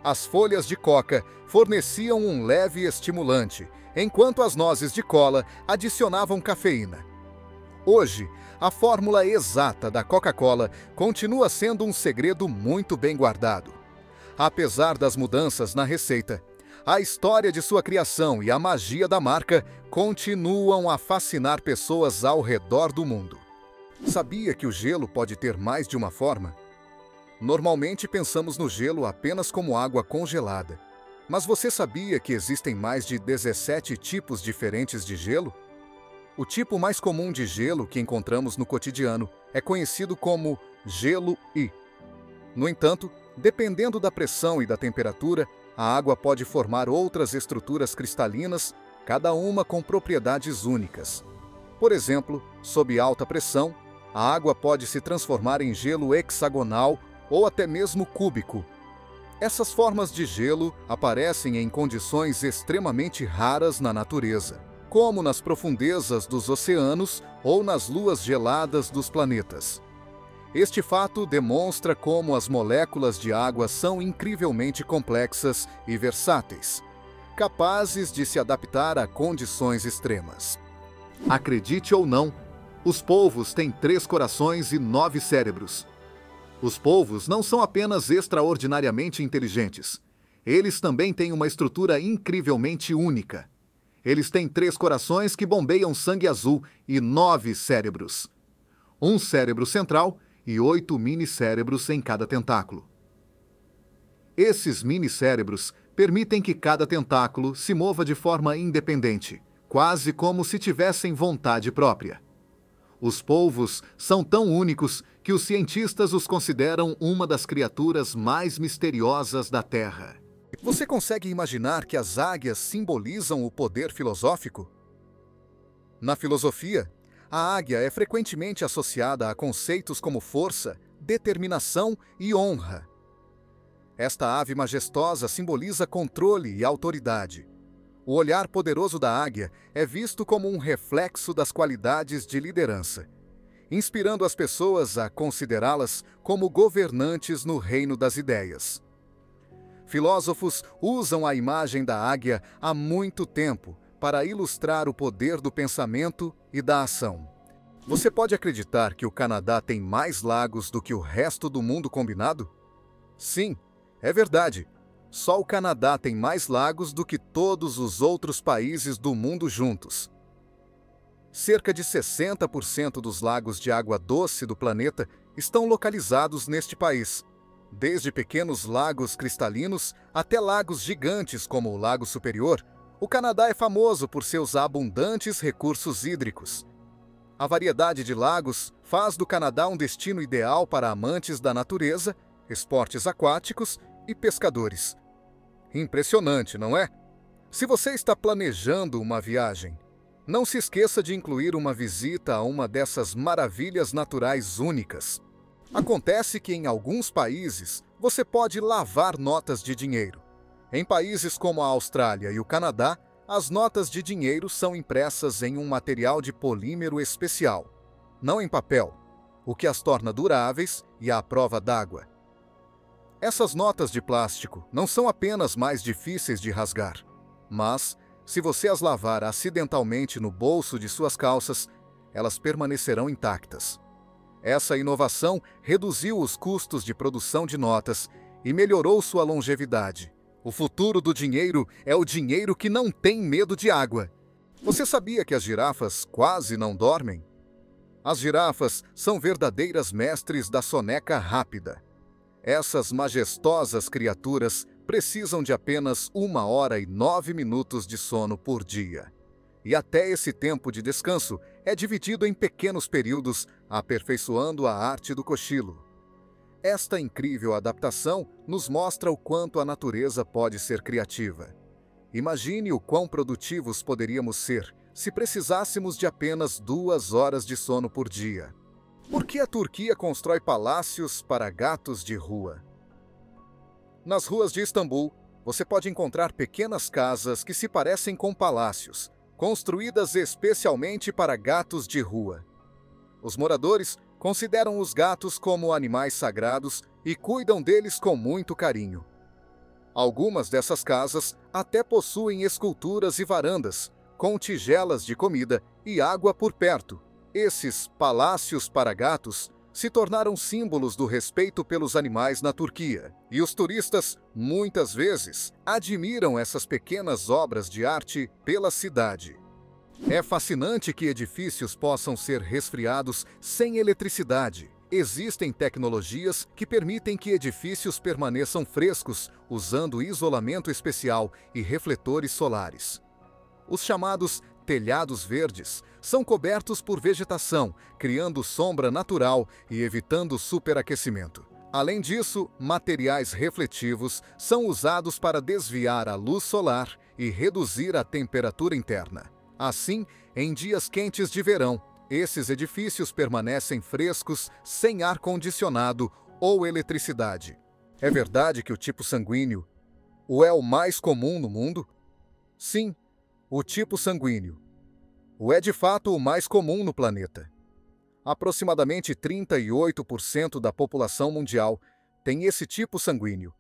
As folhas de coca forneciam um leve estimulante, enquanto as nozes de cola adicionavam cafeína. Hoje, a fórmula exata da Coca-Cola continua sendo um segredo muito bem guardado. Apesar das mudanças na receita, a história de sua criação e a magia da marca continuam a fascinar pessoas ao redor do mundo. Sabia que o gelo pode ter mais de uma forma? Normalmente pensamos no gelo apenas como água congelada. Mas você sabia que existem mais de 17 tipos diferentes de gelo? O tipo mais comum de gelo que encontramos no cotidiano é conhecido como gelo-I. No entanto, dependendo da pressão e da temperatura, a água pode formar outras estruturas cristalinas, cada uma com propriedades únicas. Por exemplo, sob alta pressão, a água pode se transformar em gelo hexagonal ou até mesmo cúbico. Essas formas de gelo aparecem em condições extremamente raras na natureza, como nas profundezas dos oceanos ou nas luas geladas dos planetas. Este fato demonstra como as moléculas de água são incrivelmente complexas e versáteis, capazes de se adaptar a condições extremas. Acredite ou não, os polvos têm 3 corações e 9 cérebros. Os polvos não são apenas extraordinariamente inteligentes. Eles também têm uma estrutura incrivelmente única. Eles têm 3 corações que bombeiam sangue azul e 9 cérebros. Um cérebro central e 8 mini-cérebros em cada tentáculo. Esses mini-cérebros permitem que cada tentáculo se mova de forma independente, quase como se tivessem vontade própria. Os polvos são tão únicos que os cientistas os consideram uma das criaturas mais misteriosas da Terra. Você consegue imaginar que as águias simbolizam o poder filosófico? Na filosofia, a águia é frequentemente associada a conceitos como força, determinação e honra. Esta ave majestosa simboliza controle e autoridade. O olhar poderoso da águia é visto como um reflexo das qualidades de liderança, inspirando as pessoas a considerá-las como governantes no reino das ideias. Filósofos usam a imagem da águia há muito tempo para ilustrar o poder do pensamento e da ação. Você pode acreditar que o Canadá tem mais lagos do que o resto do mundo combinado? Sim, é verdade. Só o Canadá tem mais lagos do que todos os outros países do mundo juntos. Cerca de 60% dos lagos de água doce do planeta estão localizados neste país, desde pequenos lagos cristalinos até lagos gigantes como o Lago Superior. O Canadá é famoso por seus abundantes recursos hídricos. A variedade de lagos faz do Canadá um destino ideal para amantes da natureza, esportes aquáticos e pescadores. Impressionante, não é? Se você está planejando uma viagem, não se esqueça de incluir uma visita a uma dessas maravilhas naturais únicas. Acontece que em alguns países você pode lavar notas de dinheiro. Em países como a Austrália e o Canadá, as notas de dinheiro são impressas em um material de polímero especial, não em papel, o que as torna duráveis e à prova d'água. Essas notas de plástico não são apenas mais difíceis de rasgar, mas, se você as lavar acidentalmente no bolso de suas calças, elas permanecerão intactas. Essa inovação reduziu os custos de produção de notas e melhorou sua longevidade. O futuro do dinheiro é o dinheiro que não tem medo de água. Você sabia que as girafas quase não dormem? As girafas são verdadeiras mestres da soneca rápida. Essas majestosas criaturas precisam de apenas 1h09 de sono por dia. E até esse tempo de descanso é dividido em pequenos períodos, aperfeiçoando a arte do cochilo. Esta incrível adaptação nos mostra o quanto a natureza pode ser criativa. Imagine o quão produtivos poderíamos ser se precisássemos de apenas 2 horas de sono por dia. Por que a Turquia constrói palácios para gatos de rua? Nas ruas de Istambul, você pode encontrar pequenas casas que se parecem com palácios, construídas especialmente para gatos de rua. Os moradores consideram os gatos como animais sagrados e cuidam deles com muito carinho. Algumas dessas casas até possuem esculturas e varandas, com tigelas de comida e água por perto. Esses palácios para gatos se tornaram símbolos do respeito pelos animais na Turquia, e os turistas, muitas vezes, admiram essas pequenas obras de arte pela cidade. É fascinante que edifícios possam ser resfriados sem eletricidade. Existem tecnologias que permitem que edifícios permaneçam frescos usando isolamento especial e refletores solares. Os chamados telhados verdes são cobertos por vegetação, criando sombra natural e evitando superaquecimento. Além disso, materiais refletivos são usados para desviar a luz solar e reduzir a temperatura interna. Assim, em dias quentes de verão, esses edifícios permanecem frescos sem ar-condicionado ou eletricidade. É verdade que o tipo sanguíneo é o mais comum no mundo? Sim, o tipo sanguíneo é de fato o mais comum no planeta. Aproximadamente 38% da população mundial tem esse tipo sanguíneo,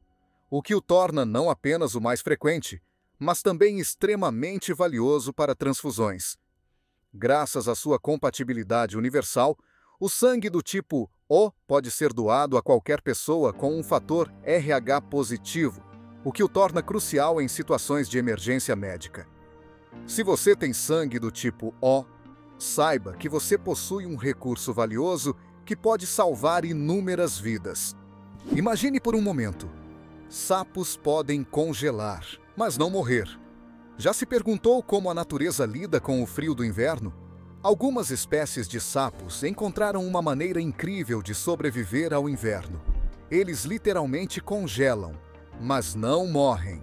o que o torna não apenas o mais frequente, mas também extremamente valioso para transfusões. Graças à sua compatibilidade universal, o sangue do tipo O pode ser doado a qualquer pessoa com um fator RH positivo, o que o torna crucial em situações de emergência médica. Se você tem sangue do tipo O, saiba que você possui um recurso valioso que pode salvar inúmeras vidas. Imagine por um momento. Sapos podem congelar, mas não morrer. Já se perguntou como a natureza lida com o frio do inverno? Algumas espécies de sapos encontraram uma maneira incrível de sobreviver ao inverno. Eles literalmente congelam, mas não morrem.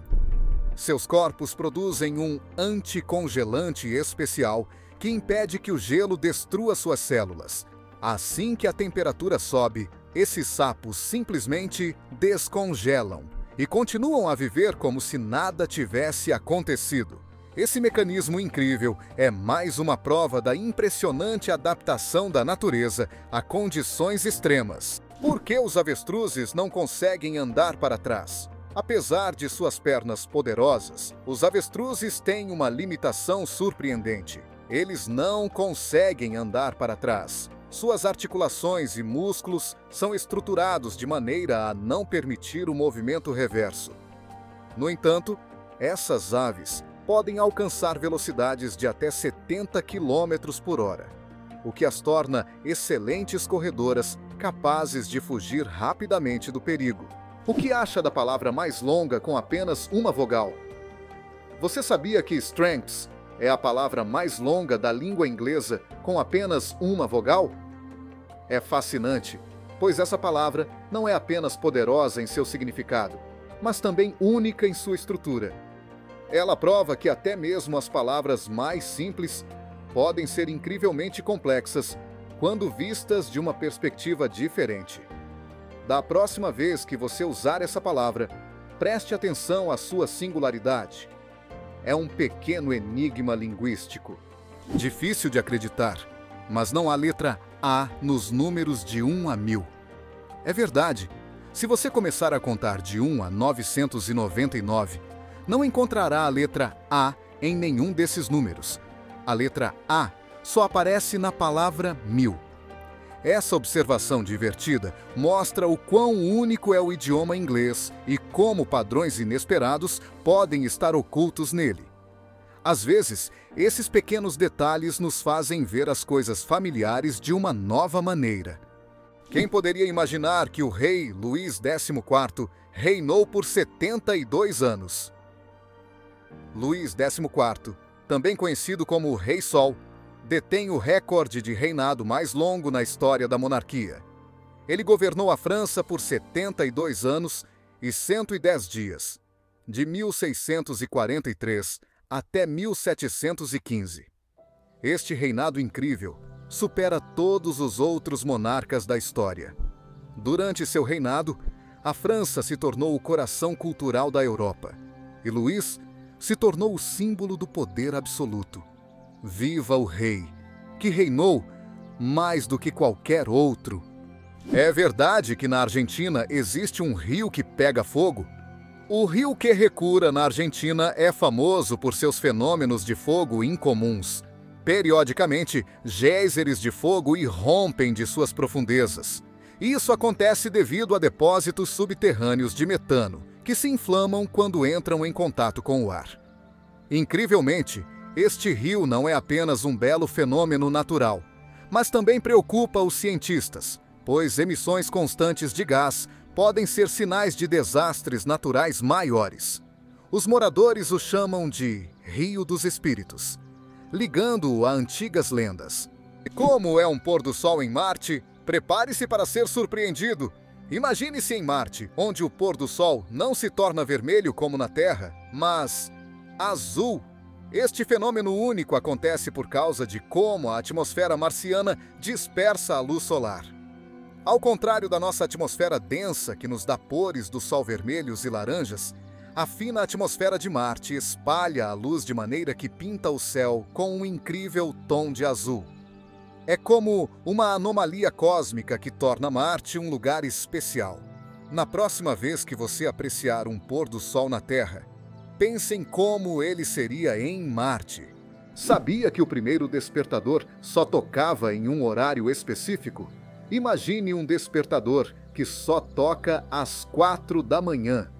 Seus corpos produzem um anticongelante especial que impede que o gelo destrua suas células. Assim que a temperatura sobe, esses sapos simplesmente descongelam e continuam a viver como se nada tivesse acontecido. Esse mecanismo incrível é mais uma prova da impressionante adaptação da natureza a condições extremas. Por que os avestruzes não conseguem andar para trás? Apesar de suas pernas poderosas, os avestruzes têm uma limitação surpreendente. Eles não conseguem andar para trás. Suas articulações e músculos são estruturados de maneira a não permitir o movimento reverso. No entanto, essas aves podem alcançar velocidades de até 70 km por hora, o que as torna excelentes corredoras capazes de fugir rapidamente do perigo. O que acha da palavra mais longa com apenas uma vogal? Você sabia que strengths é a palavra mais longa da língua inglesa com apenas uma vogal? É fascinante, pois essa palavra não é apenas poderosa em seu significado, mas também única em sua estrutura. Ela prova que até mesmo as palavras mais simples podem ser incrivelmente complexas quando vistas de uma perspectiva diferente. Da próxima vez que você usar essa palavra, preste atenção à sua singularidade. É um pequeno enigma linguístico. Difícil de acreditar, mas não há letra A nos números de 1 a 1000. É verdade. Se você começar a contar de 1 a 999, não encontrará a letra A em nenhum desses números. A letra A só aparece na palavra 1000. Essa observação divertida mostra o quão único é o idioma inglês e como padrões inesperados podem estar ocultos nele. Às vezes, esses pequenos detalhes nos fazem ver as coisas familiares de uma nova maneira. Quem poderia imaginar que o rei Luís XIV reinou por 72 anos? Luís XIV, também conhecido como o Rei Sol, detém o recorde de reinado mais longo na história da monarquia. Ele governou a França por 72 anos e 110 dias, de 1643 até 1715. Este reinado incrível supera todos os outros monarcas da história. Durante seu reinado, a França se tornou o coração cultural da Europa, e Luís se tornou o símbolo do poder absoluto. Viva o rei, que reinou mais do que qualquer outro. É verdade que na Argentina existe um rio que pega fogo? O rio Querrecura, na Argentina, é famoso por seus fenômenos de fogo incomuns. Periodicamente, géiseres de fogo irrompem de suas profundezas. Isso acontece devido a depósitos subterrâneos de metano, que se inflamam quando entram em contato com o ar. Incrivelmente, este rio não é apenas um belo fenômeno natural, mas também preocupa os cientistas, pois emissões constantes de gás podem ser sinais de desastres naturais maiores. Os moradores o chamam de Rio dos Espíritos, ligando-o a antigas lendas. Como é um pôr do sol em Marte, prepare-se para ser surpreendido. Imagine-se em Marte, onde o pôr do sol não se torna vermelho como na Terra, mas azul. Este fenômeno único acontece por causa de como a atmosfera marciana dispersa a luz solar. Ao contrário da nossa atmosfera densa, que nos dá cores do sol vermelhos e laranjas, a fina atmosfera de Marte espalha a luz de maneira que pinta o céu com um incrível tom de azul. É como uma anomalia cósmica que torna Marte um lugar especial. Na próxima vez que você apreciar um pôr do sol na Terra, pense em como ele seria em Marte. Sabia que o primeiro despertador só tocava em um horário específico? Imagine um despertador que só toca às 4 da manhã.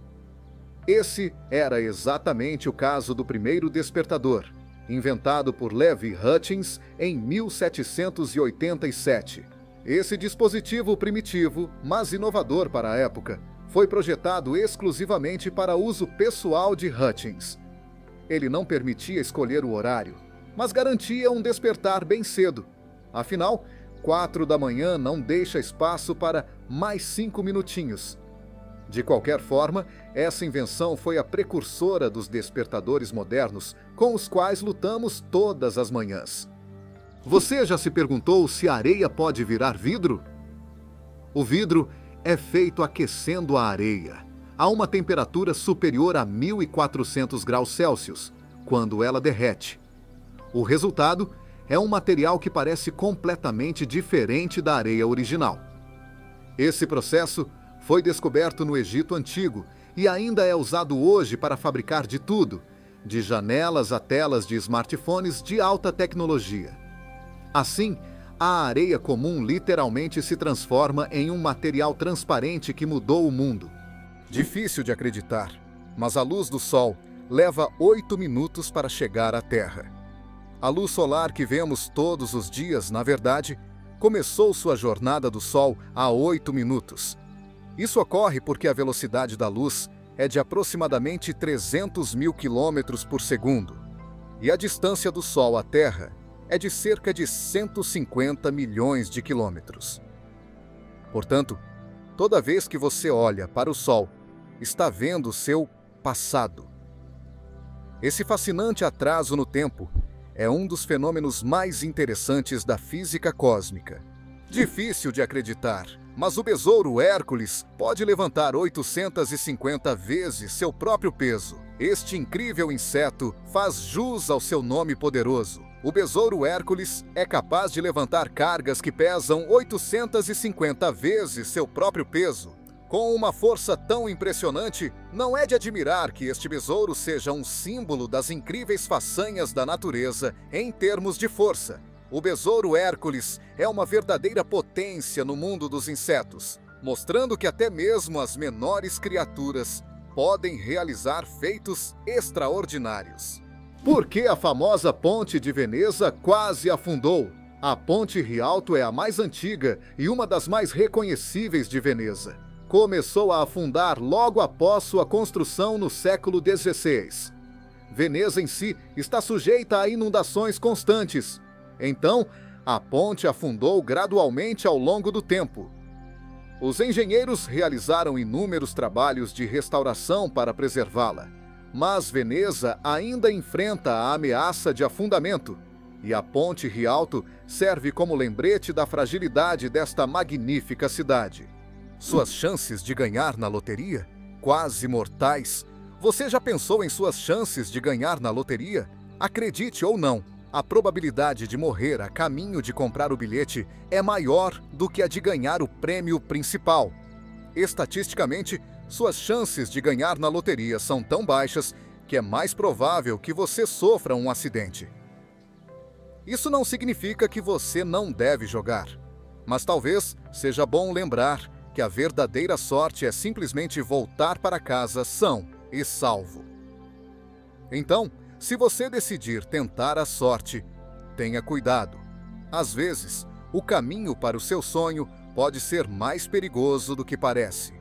Esse era exatamente o caso do primeiro despertador. inventado por Levi Hutchins em 1787. Esse dispositivo primitivo, mas inovador para a época, foi projetado exclusivamente para uso pessoal de Hutchins. Ele não permitia escolher o horário, mas garantia um despertar bem cedo. Afinal, 4 da manhã não deixa espaço para mais 5 minutinhos. De qualquer forma, essa invenção foi a precursora dos despertadores modernos, com os quais lutamos todas as manhãs. Você já se perguntou se a areia pode virar vidro? O vidro é feito aquecendo a areia a uma temperatura superior a 1400 graus Celsius, quando ela derrete. O resultado é um material que parece completamente diferente da areia original. Esse processo foi descoberto no Egito Antigo e ainda é usado hoje para fabricar de tudo, de janelas a telas de smartphones de alta tecnologia. Assim, a areia comum literalmente se transforma em um material transparente que mudou o mundo. Difícil de acreditar, mas a luz do Sol leva 8 minutos para chegar à Terra. A luz solar que vemos todos os dias, na verdade, começou sua jornada do Sol há 8 minutos. Isso ocorre porque a velocidade da luz é de aproximadamente 300 mil quilômetros por segundo, e a distância do Sol à Terra é de cerca de 150 milhões de quilômetros. Portanto, toda vez que você olha para o Sol, está vendo seu passado. Esse fascinante atraso no tempo é um dos fenômenos mais interessantes da física cósmica. Difícil de acreditar, mas o besouro Hércules pode levantar 850 vezes seu próprio peso. Este incrível inseto faz jus ao seu nome poderoso. O besouro Hércules é capaz de levantar cargas que pesam 850 vezes seu próprio peso. Com uma força tão impressionante, não é de admirar que este besouro seja um símbolo das incríveis façanhas da natureza em termos de força. O besouro Hércules é uma verdadeira potência no mundo dos insetos, mostrando que até mesmo as menores criaturas podem realizar feitos extraordinários. Por que a famosa Ponte de Veneza quase afundou? A Ponte Rialto é a mais antiga e uma das mais reconhecíveis de Veneza. Começou a afundar logo após sua construção no século XVI. Veneza em si está sujeita a inundações constantes. Então, a ponte afundou gradualmente ao longo do tempo. Os engenheiros realizaram inúmeros trabalhos de restauração para preservá-la, mas Veneza ainda enfrenta a ameaça de afundamento, e a Ponte Rialto serve como lembrete da fragilidade desta magnífica cidade. Suas chances de ganhar na loteria? Quase mortais. Você já pensou em suas chances de ganhar na loteria? Acredite ou não, a probabilidade de morrer a caminho de comprar o bilhete é maior do que a de ganhar o prêmio principal. Estatisticamente, suas chances de ganhar na loteria são tão baixas que é mais provável que você sofra um acidente. Isso não significa que você não deve jogar, mas talvez seja bom lembrar que a verdadeira sorte é simplesmente voltar para casa são e salvo. Então, se você decidir tentar a sorte, tenha cuidado. Às vezes, o caminho para o seu sonho pode ser mais perigoso do que parece.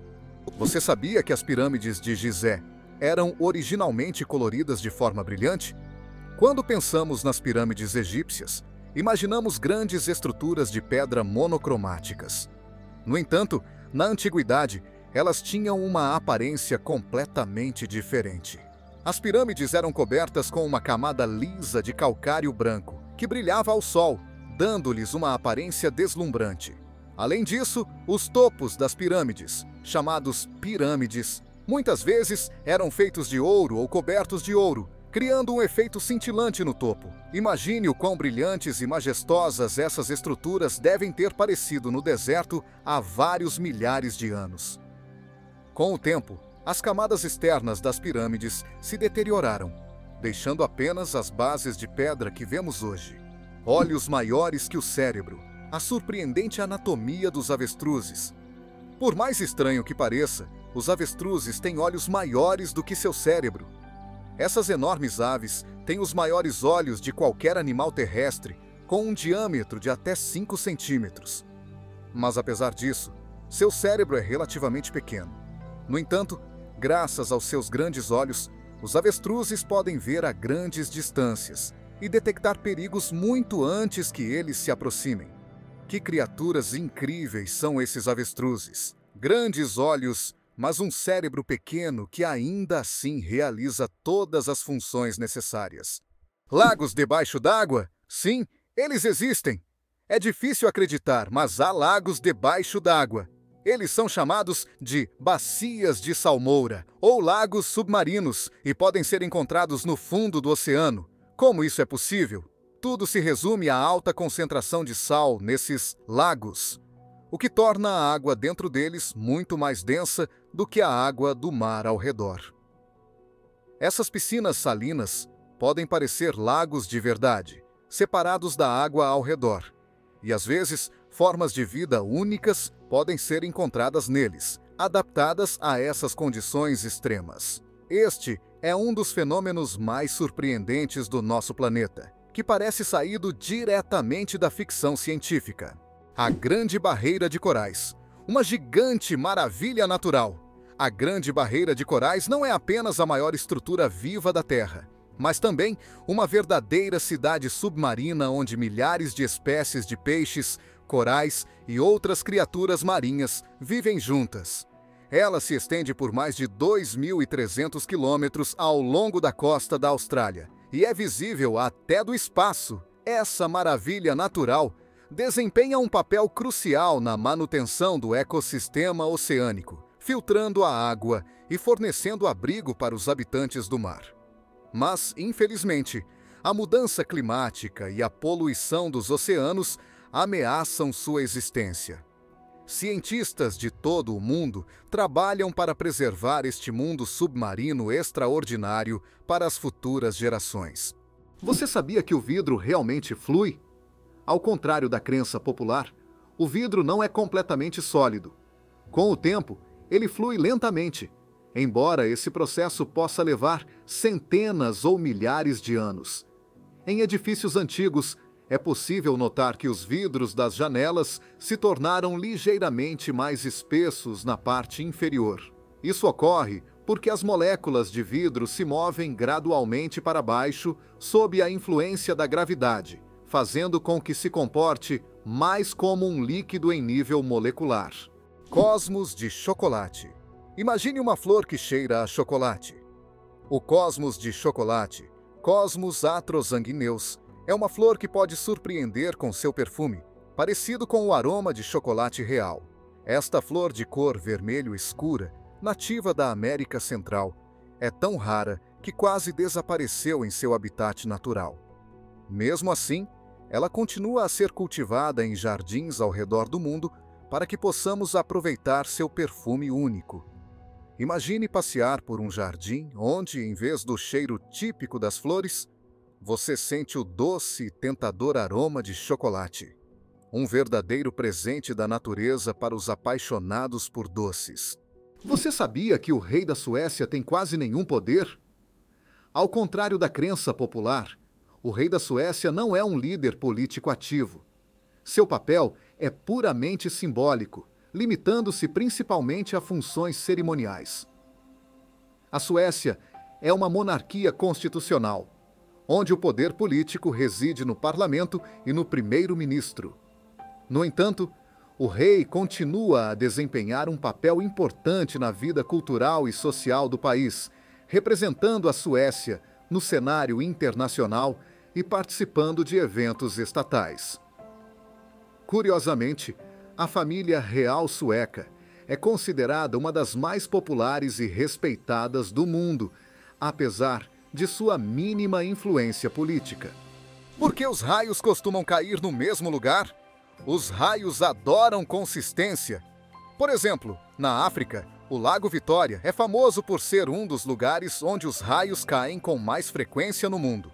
Você sabia que as pirâmides de Gizé eram originalmente coloridas de forma brilhante? Quando pensamos nas pirâmides egípcias, imaginamos grandes estruturas de pedra monocromáticas. No entanto, na antiguidade, elas tinham uma aparência completamente diferente. As pirâmides eram cobertas com uma camada lisa de calcário branco, que brilhava ao sol, dando-lhes uma aparência deslumbrante. Além disso, os topos das pirâmides, chamados pirâmides, muitas vezes eram feitos de ouro ou cobertos de ouro, criando um efeito cintilante no topo. Imagine o quão brilhantes e majestosas essas estruturas devem ter parecido no deserto há vários milhares de anos. Com o tempo, as camadas externas das pirâmides se deterioraram, deixando apenas as bases de pedra que vemos hoje. Olhos maiores que o cérebro, a surpreendente anatomia dos avestruzes. Por mais estranho que pareça, os avestruzes têm olhos maiores do que seu cérebro. Essas enormes aves têm os maiores olhos de qualquer animal terrestre, com um diâmetro de até 5 centímetros. Mas apesar disso, seu cérebro é relativamente pequeno. No entanto, graças aos seus grandes olhos, os avestruzes podem ver a grandes distâncias e detectar perigos muito antes que eles se aproximem. Que criaturas incríveis são esses avestruzes! Grandes olhos, mas um cérebro pequeno que ainda assim realiza todas as funções necessárias. Lagos debaixo d'água? Sim, eles existem. É difícil acreditar, mas há lagos debaixo d'água. Eles são chamados de bacias de salmoura ou lagos submarinos e podem ser encontrados no fundo do oceano. Como isso é possível? Tudo se resume à alta concentração de sal nesses lagos, o que torna a água dentro deles muito mais densa do que a água do mar ao redor. Essas piscinas salinas podem parecer lagos de verdade, separados da água ao redor, e às vezes formas de vida únicas podem ser encontradas neles, adaptadas a essas condições extremas. Este é um dos fenômenos mais surpreendentes do nosso planeta, que parece saído diretamente da ficção científica. A Grande Barreira de Corais, uma gigante maravilha natural. A Grande Barreira de Corais não é apenas a maior estrutura viva da Terra, mas também uma verdadeira cidade submarina onde milhares de espécies de peixes, corais e outras criaturas marinhas vivem juntas. Ela se estende por mais de 2.300 quilômetros ao longo da costa da Austrália e é visível até do espaço. Essa maravilha natural desempenha um papel crucial na manutenção do ecossistema oceânico, filtrando a água e fornecendo abrigo para os habitantes do mar. Mas, infelizmente, a mudança climática e a poluição dos oceanos ameaçam sua existência. Cientistas de todo o mundo trabalham para preservar este mundo submarino extraordinário para as futuras gerações. Você sabia que o vidro realmente flui? Ao contrário da crença popular, o vidro não é completamente sólido. Com o tempo, ele flui lentamente, embora esse processo possa levar centenas ou milhares de anos. Em edifícios antigos, é possível notar que os vidros das janelas se tornaram ligeiramente mais espessos na parte inferior. Isso ocorre porque as moléculas de vidro se movem gradualmente para baixo sob a influência da gravidade, fazendo com que se comporte mais como um líquido em nível molecular. Cosmos de chocolate. Imagine uma flor que cheira a chocolate. O cosmos de chocolate, Cosmos atrosanguineus, é uma flor que pode surpreender com seu perfume, parecido com o aroma de chocolate real. Esta flor de cor vermelho escura, nativa da América Central, é tão rara que quase desapareceu em seu habitat natural. Mesmo assim, ela continua a ser cultivada em jardins ao redor do mundo para que possamos aproveitar seu perfume único. Imagine passear por um jardim onde, em vez do cheiro típico das flores, você sente o doce e tentador aroma de chocolate. Um verdadeiro presente da natureza para os apaixonados por doces. Você sabia que o rei da Suécia tem quase nenhum poder? Ao contrário da crença popular, o rei da Suécia não é um líder político ativo. Seu papel é puramente simbólico, limitando-se principalmente a funções cerimoniais. A Suécia é uma monarquia constitucional, onde o poder político reside no parlamento e no primeiro-ministro. No entanto, o rei continua a desempenhar um papel importante na vida cultural e social do país, representando a Suécia no cenário internacional e participando de eventos estatais. Curiosamente, a família real sueca é considerada uma das mais populares e respeitadas do mundo, apesar de sua mínima influência política. Por que os raios costumam cair no mesmo lugar? Os raios adoram consistência. Por exemplo, na África, o Lago Vitória é famoso por ser um dos lugares onde os raios caem com mais frequência no mundo.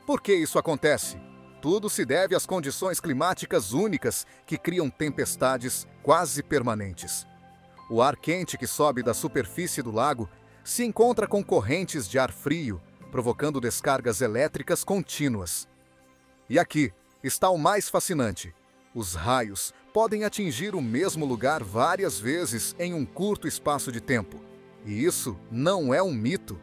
Por que isso acontece? Tudo se deve às condições climáticas únicas que criam tempestades quase permanentes. O ar quente que sobe da superfície do lago se encontra com correntes de ar frio, provocando descargas elétricas contínuas. E aqui está o mais fascinante. Os raios podem atingir o mesmo lugar várias vezes em um curto espaço de tempo. E isso não é um mito.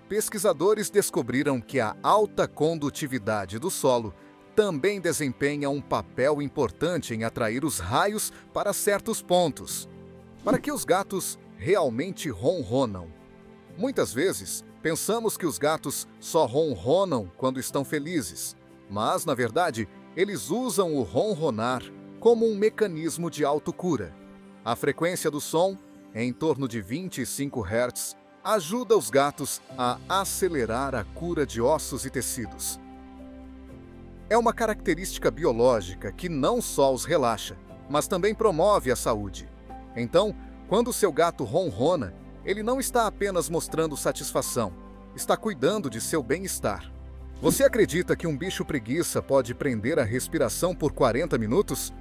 Pesquisadores descobriram que a alta condutividade do solo também desempenha um papel importante em atrair os raios para certos pontos. Para que os gatos realmente ronronam? Muitas vezes, pensamos que os gatos só ronronam quando estão felizes, mas, na verdade, eles usam o ronronar como um mecanismo de autocura. A frequência do som, em torno de 25 Hz, ajuda os gatos a acelerar a cura de ossos e tecidos. É uma característica biológica que não só os relaxa, mas também promove a saúde. Então, quando seu gato ronrona, ele não está apenas mostrando satisfação, está cuidando de seu bem-estar. Você acredita que um bicho preguiça pode prender a respiração por 40 minutos?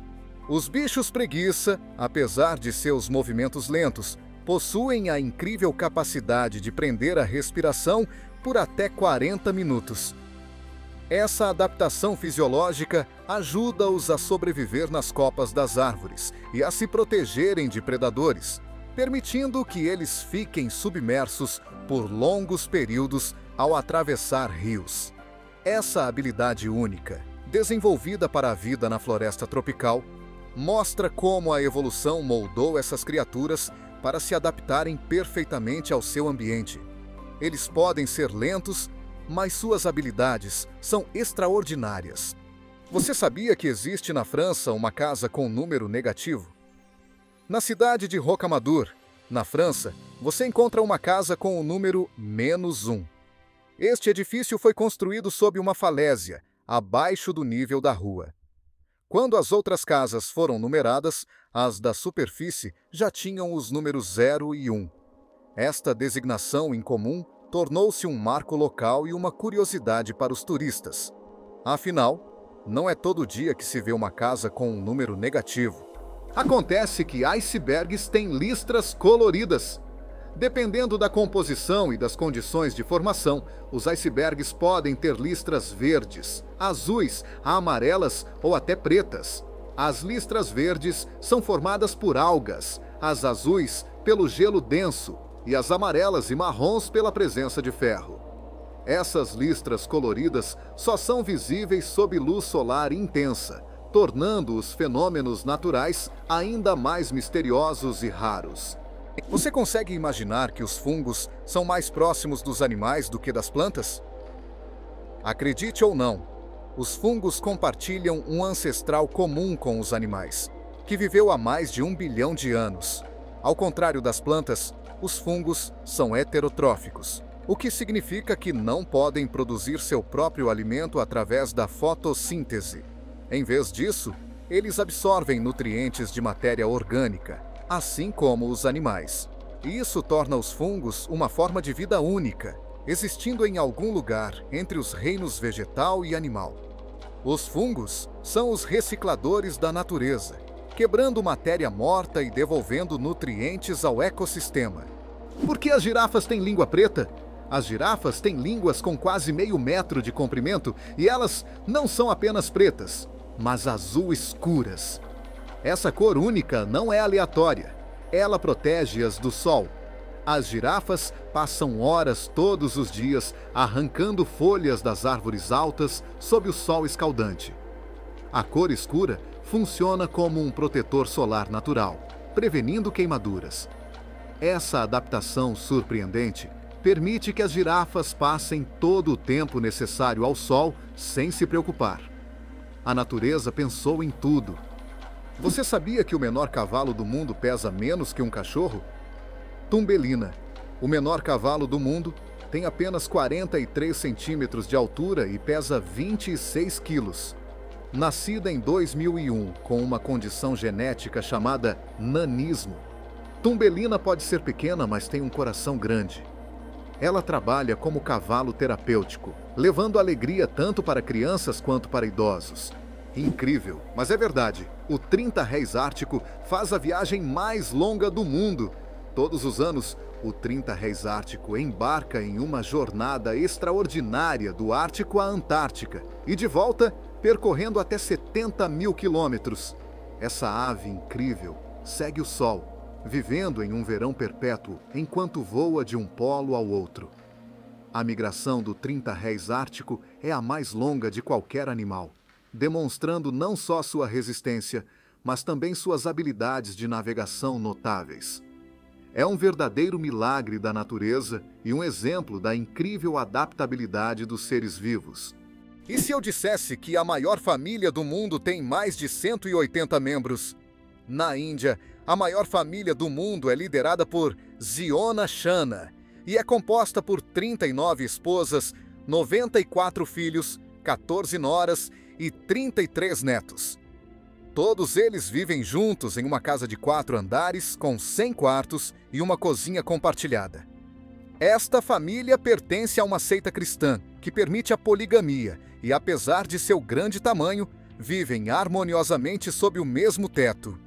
Os bichos preguiça, apesar de seus movimentos lentos, possuem a incrível capacidade de prender a respiração por até 40 minutos. Essa adaptação fisiológica ajuda-os a sobreviver nas copas das árvores e a se protegerem de predadores, permitindo que eles fiquem submersos por longos períodos ao atravessar rios. Essa habilidade única, desenvolvida para a vida na floresta tropical, mostra como a evolução moldou essas criaturas para se adaptarem perfeitamente ao seu ambiente. Eles podem ser lentos, mas suas habilidades são extraordinárias. Você sabia que existe na França uma casa com número negativo? Na cidade de Rocamadour, na França, você encontra uma casa com o número -1. Este edifício foi construído sob uma falésia, abaixo do nível da rua. Quando as outras casas foram numeradas, as da superfície já tinham os números 0 e 1. Esta designação incomum tornou-se um marco local e uma curiosidade para os turistas. Afinal, não é todo dia que se vê uma casa com um número negativo. Acontece que icebergs têm listras coloridas. Dependendo da composição e das condições de formação, os icebergs podem ter listras verdes, azuis, amarelas ou até pretas. As listras verdes são formadas por algas, as azuis pelo gelo denso e as amarelas e marrons pela presença de ferro. Essas listras coloridas só são visíveis sob luz solar intensa, tornando os fenômenos naturais ainda mais misteriosos e raros. Você consegue imaginar que os fungos são mais próximos dos animais do que das plantas? Acredite ou não, os fungos compartilham um ancestral comum com os animais, que viveu há mais de 1 bilhão de anos. Ao contrário das plantas, os fungos são heterotróficos, o que significa que não podem produzir seu próprio alimento através da fotossíntese. Em vez disso, eles absorvem nutrientes de matéria orgânica, assim como os animais. E isso torna os fungos uma forma de vida única, existindo em algum lugar entre os reinos vegetal e animal. Os fungos são os recicladores da natureza, quebrando matéria morta e devolvendo nutrientes ao ecossistema. Por que as girafas têm língua preta? As girafas têm línguas com quase meio metro de comprimento e elas não são apenas pretas, mas azul escuras. Essa cor única não é aleatória. Ela protege-as do sol. As girafas passam horas todos os dias arrancando folhas das árvores altas sob o sol escaldante. A cor escura funciona como um protetor solar natural, prevenindo queimaduras. Essa adaptação surpreendente permite que as girafas passem todo o tempo necessário ao sol sem se preocupar. A natureza pensou em tudo. Você sabia que o menor cavalo do mundo pesa menos que um cachorro? Tumbelina, o menor cavalo do mundo, tem apenas 43 centímetros de altura e pesa 26 quilos. Nascida em 2001 com uma condição genética chamada nanismo, Tumbelina pode ser pequena, mas tem um coração grande. Ela trabalha como cavalo terapêutico, levando alegria tanto para crianças quanto para idosos. Incrível, mas é verdade. O 30 Réis Ártico faz a viagem mais longa do mundo. Todos os anos, O 30 Réis Ártico embarca em uma jornada extraordinária do Ártico à Antártica e de volta, percorrendo até 70 mil quilômetros. Essa ave incrível segue o Sol, vivendo em um verão perpétuo enquanto voa de um polo ao outro. A migração do 30 Réis Ártico é a mais longa de qualquer animal, demonstrando não só sua resistência, mas também suas habilidades de navegação notáveis. É um verdadeiro milagre da natureza e um exemplo da incrível adaptabilidade dos seres vivos. E se eu dissesse que a maior família do mundo tem mais de 180 membros? Na Índia, a maior família do mundo é liderada por Ziona Shana e é composta por 39 esposas, 94 filhos, 14 noras e 33 netos. Todos eles vivem juntos em uma casa de 4 andares, com 100 quartos e uma cozinha compartilhada. Esta família pertence a uma seita cristã que permite a poligamia e, apesar de seu grande tamanho, vivem harmoniosamente sob o mesmo teto.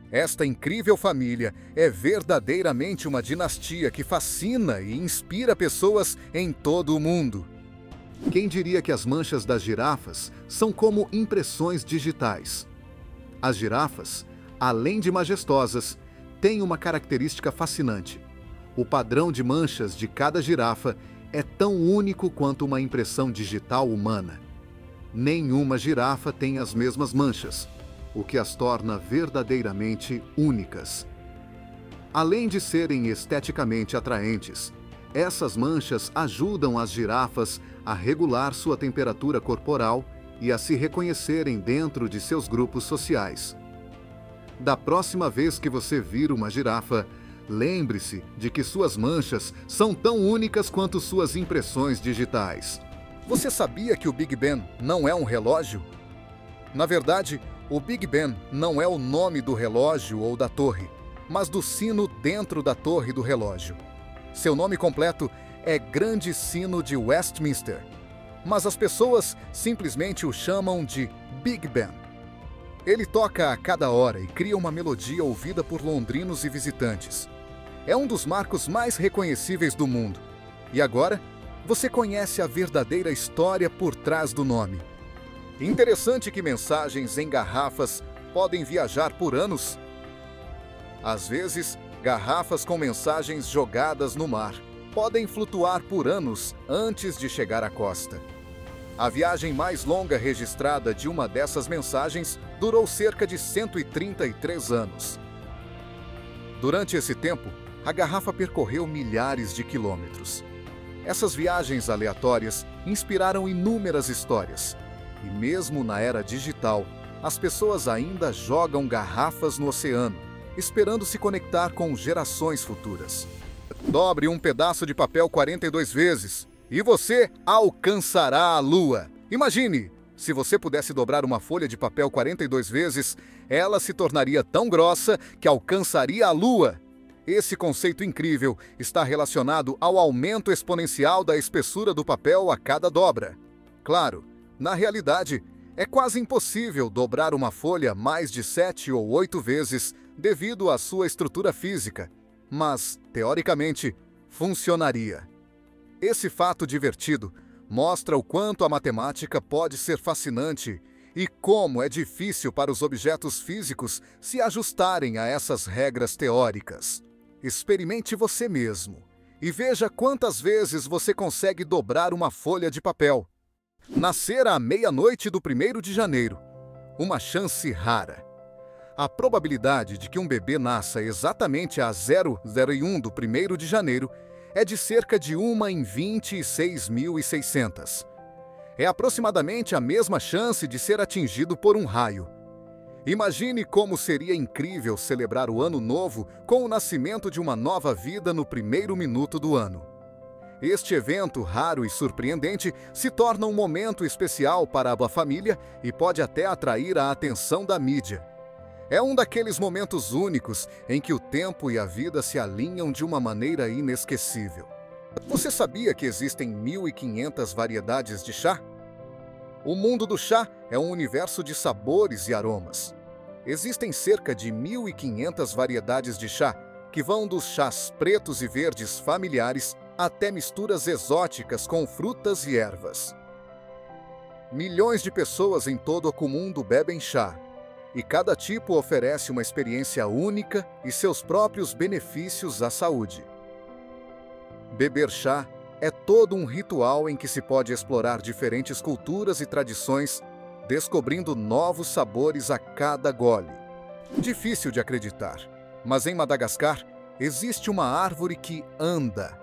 Esta incrível família é verdadeiramente uma dinastia que fascina e inspira pessoas em todo o mundo. Quem diria que as manchas das girafas são como impressões digitais? As girafas, além de majestosas, têm uma característica fascinante. O padrão de manchas de cada girafa é tão único quanto uma impressão digital humana. Nenhuma girafa tem as mesmas manchas, o que as torna verdadeiramente únicas. Além de serem esteticamente atraentes, essas manchas ajudam as girafas a regular sua temperatura corporal e a se reconhecerem dentro de seus grupos sociais. Da próxima vez que você vir uma girafa, lembre-se de que suas manchas são tão únicas quanto suas impressões digitais. Você sabia que o Big Ben não é um relógio? Na verdade, o Big Ben não é o nome do relógio ou da torre, mas do sino dentro da torre do relógio. Seu nome completo é Grande Sino de Westminster, mas as pessoas simplesmente o chamam de Big Ben. Ele toca a cada hora e cria uma melodia ouvida por londrinos e visitantes. É um dos marcos mais reconhecíveis do mundo. E agora, você conhece a verdadeira história por trás do nome. Interessante que mensagens em garrafas podem viajar por anos. Às vezes, garrafas com mensagens jogadas no mar podem flutuar por anos antes de chegar à costa. A viagem mais longa registrada de uma dessas mensagens durou cerca de 133 anos. Durante esse tempo, a garrafa percorreu milhares de quilômetros. Essas viagens aleatórias inspiraram inúmeras histórias. E mesmo na era digital, as pessoas ainda jogam garrafas no oceano, esperando se conectar com gerações futuras. Dobre um pedaço de papel 42 vezes e você alcançará a Lua. Imagine, se você pudesse dobrar uma folha de papel 42 vezes, ela se tornaria tão grossa que alcançaria a Lua. Esse conceito incrível está relacionado ao aumento exponencial da espessura do papel a cada dobra. Claro, na realidade, é quase impossível dobrar uma folha mais de 7 ou 8 vezes devido à sua estrutura física, mas, teoricamente, funcionaria. Esse fato divertido mostra o quanto a matemática pode ser fascinante e como é difícil para os objetos físicos se ajustarem a essas regras teóricas. Experimente você mesmo e veja quantas vezes você consegue dobrar uma folha de papel. Nascer à meia-noite do 1º de janeiro. Uma chance rara. A probabilidade de que um bebê nasça exatamente às 00:01 do 1º de janeiro é de cerca de 1 em 26.600. É aproximadamente a mesma chance de ser atingido por um raio. Imagine como seria incrível celebrar o Ano Novo com o nascimento de uma nova vida no 1º minuto do ano. Este evento raro e surpreendente se torna um momento especial para a família e pode até atrair a atenção da mídia. É um daqueles momentos únicos em que o tempo e a vida se alinham de uma maneira inesquecível. Você sabia que existem 1.500 variedades de chá? O mundo do chá é um universo de sabores e aromas. Existem cerca de 1.500 variedades de chá, que vão dos chás pretos e verdes familiares até misturas exóticas com frutas e ervas. Milhões de pessoas em todo o mundo bebem chá, e cada tipo oferece uma experiência única e seus próprios benefícios à saúde. Beber chá é todo um ritual em que se pode explorar diferentes culturas e tradições, descobrindo novos sabores a cada gole. Difícil de acreditar, mas em Madagascar existe uma árvore que anda.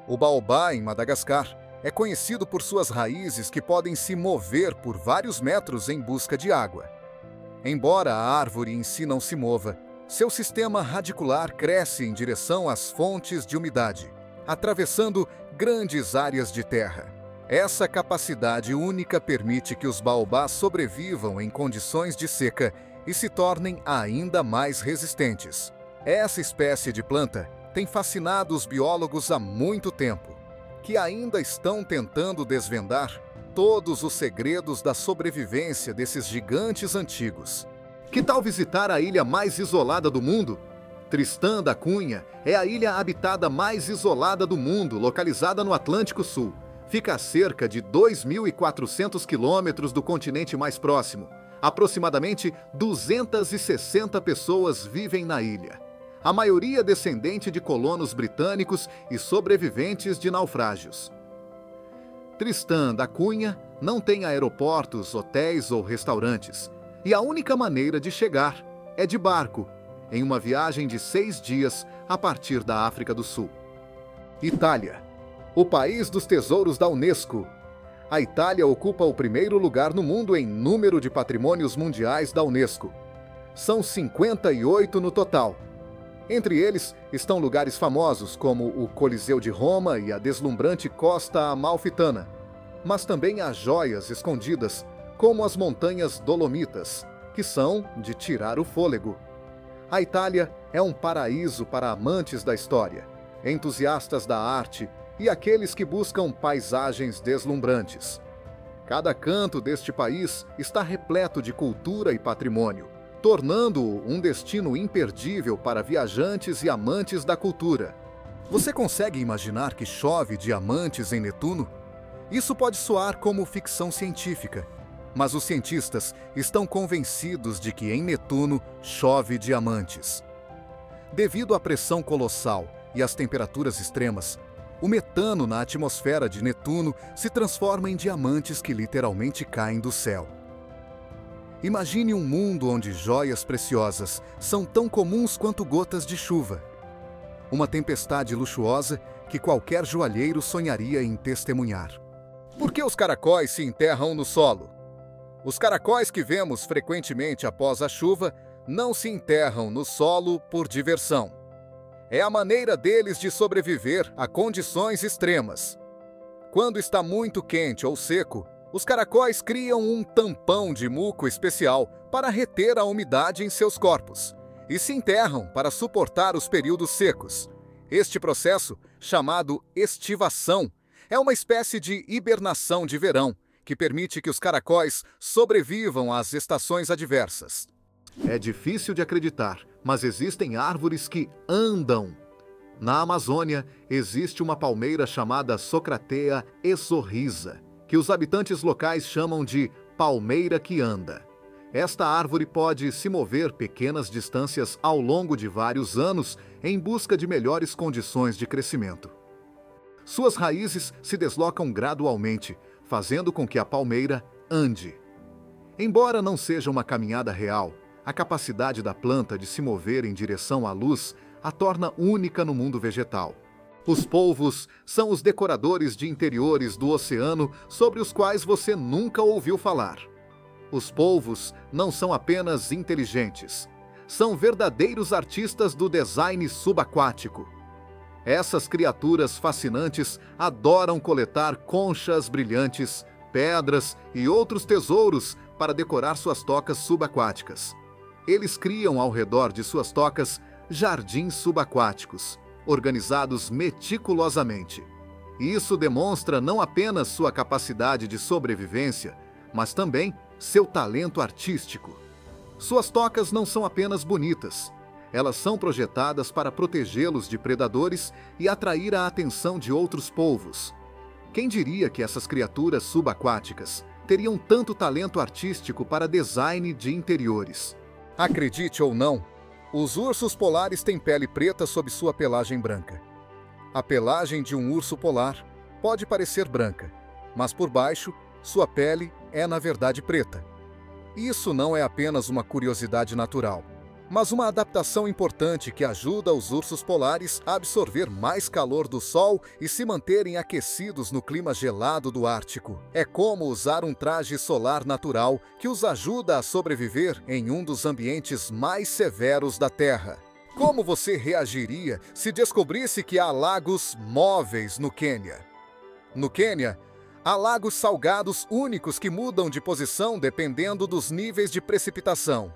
O baobá, em Madagascar, é conhecido por suas raízes que podem se mover por vários metros em busca de água. Embora a árvore em si não se mova, seu sistema radicular cresce em direção às fontes de umidade, atravessando grandes áreas de terra. Essa capacidade única permite que os baobás sobrevivam em condições de seca e se tornem ainda mais resistentes. Essa espécie de planta tem fascinado os biólogos há muito tempo, que ainda estão tentando desvendar todos os segredos da sobrevivência desses gigantes antigos. Que tal visitar a ilha mais isolada do mundo? Tristã da Cunha é a ilha habitada mais isolada do mundo, localizada no Atlântico Sul. Fica a cerca de 2.400 quilômetros do continente mais próximo. Aproximadamente 260 pessoas vivem na ilha. A maioria descendente de colonos britânicos e sobreviventes de naufrágios. Tristã da Cunha não tem aeroportos, hotéis ou restaurantes, e a única maneira de chegar é de barco, em uma viagem de 6 dias a partir da África do Sul. Itália, o país dos tesouros da Unesco. A Itália ocupa o primeiro lugar no mundo em número de patrimônios mundiais da Unesco. São 58 no total. Entre eles estão lugares famosos como o Coliseu de Roma e a deslumbrante Costa Amalfitana, mas também há joias escondidas, como as montanhas Dolomitas, que são de tirar o fôlego. A Itália é um paraíso para amantes da história, entusiastas da arte e aqueles que buscam paisagens deslumbrantes. Cada canto deste país está repleto de cultura e patrimônio, tornando-o um destino imperdível para viajantes e amantes da cultura. Você consegue imaginar que chove diamantes em Netuno? Isso pode soar como ficção científica, mas os cientistas estão convencidos de que em Netuno chove diamantes. Devido à pressão colossal e às temperaturas extremas, o metano na atmosfera de Netuno se transforma em diamantes que literalmente caem do céu. Imagine um mundo onde joias preciosas são tão comuns quanto gotas de chuva. Uma tempestade luxuosa que qualquer joalheiro sonharia em testemunhar. Por que os caracóis se enterram no solo? Os caracóis que vemos frequentemente após a chuva não se enterram no solo por diversão. É a maneira deles de sobreviver a condições extremas. Quando está muito quente ou seco, os caracóis criam um tampão de muco especial para reter a umidade em seus corpos e se enterram para suportar os períodos secos. Este processo, chamado estivação, é uma espécie de hibernação de verão que permite que os caracóis sobrevivam às estações adversas. É difícil de acreditar, mas existem árvores que andam. Na Amazônia, existe uma palmeira chamada Socratea exorrhiza, que os habitantes locais chamam de palmeira que anda. Esta árvore pode se mover pequenas distâncias ao longo de vários anos em busca de melhores condições de crescimento. Suas raízes se deslocam gradualmente, fazendo com que a palmeira ande. Embora não seja uma caminhada real, a capacidade da planta de se mover em direção à luz a torna única no mundo vegetal. Os polvos são os decoradores de interiores do oceano sobre os quais você nunca ouviu falar. Os polvos não são apenas inteligentes, são verdadeiros artistas do design subaquático. Essas criaturas fascinantes adoram coletar conchas brilhantes, pedras e outros tesouros para decorar suas tocas subaquáticas. Eles criam ao redor de suas tocas jardins subaquáticos, organizados meticulosamente. Isso demonstra não apenas sua capacidade de sobrevivência, mas também seu talento artístico. Suas tocas não são apenas bonitas, Elas são projetadas para protegê-los de predadores e atrair a atenção de outros polvos. Quem diria que essas criaturas subaquáticas teriam tanto talento artístico para design de interiores? Acredite ou não, os ursos polares têm pele preta sob sua pelagem branca. A pelagem de um urso polar pode parecer branca, mas por baixo, sua pele é na verdade preta. Isso não é apenas uma curiosidade natural, mas uma adaptação importante que ajuda os ursos polares a absorver mais calor do sol e se manterem aquecidos no clima gelado do Ártico. É como usar um traje solar natural que os ajuda a sobreviver em um dos ambientes mais severos da Terra. Como você reagiria se descobrisse que há lagos móveis no Quênia? No Quênia, há lagos salgados únicos que mudam de posição dependendo dos níveis de precipitação.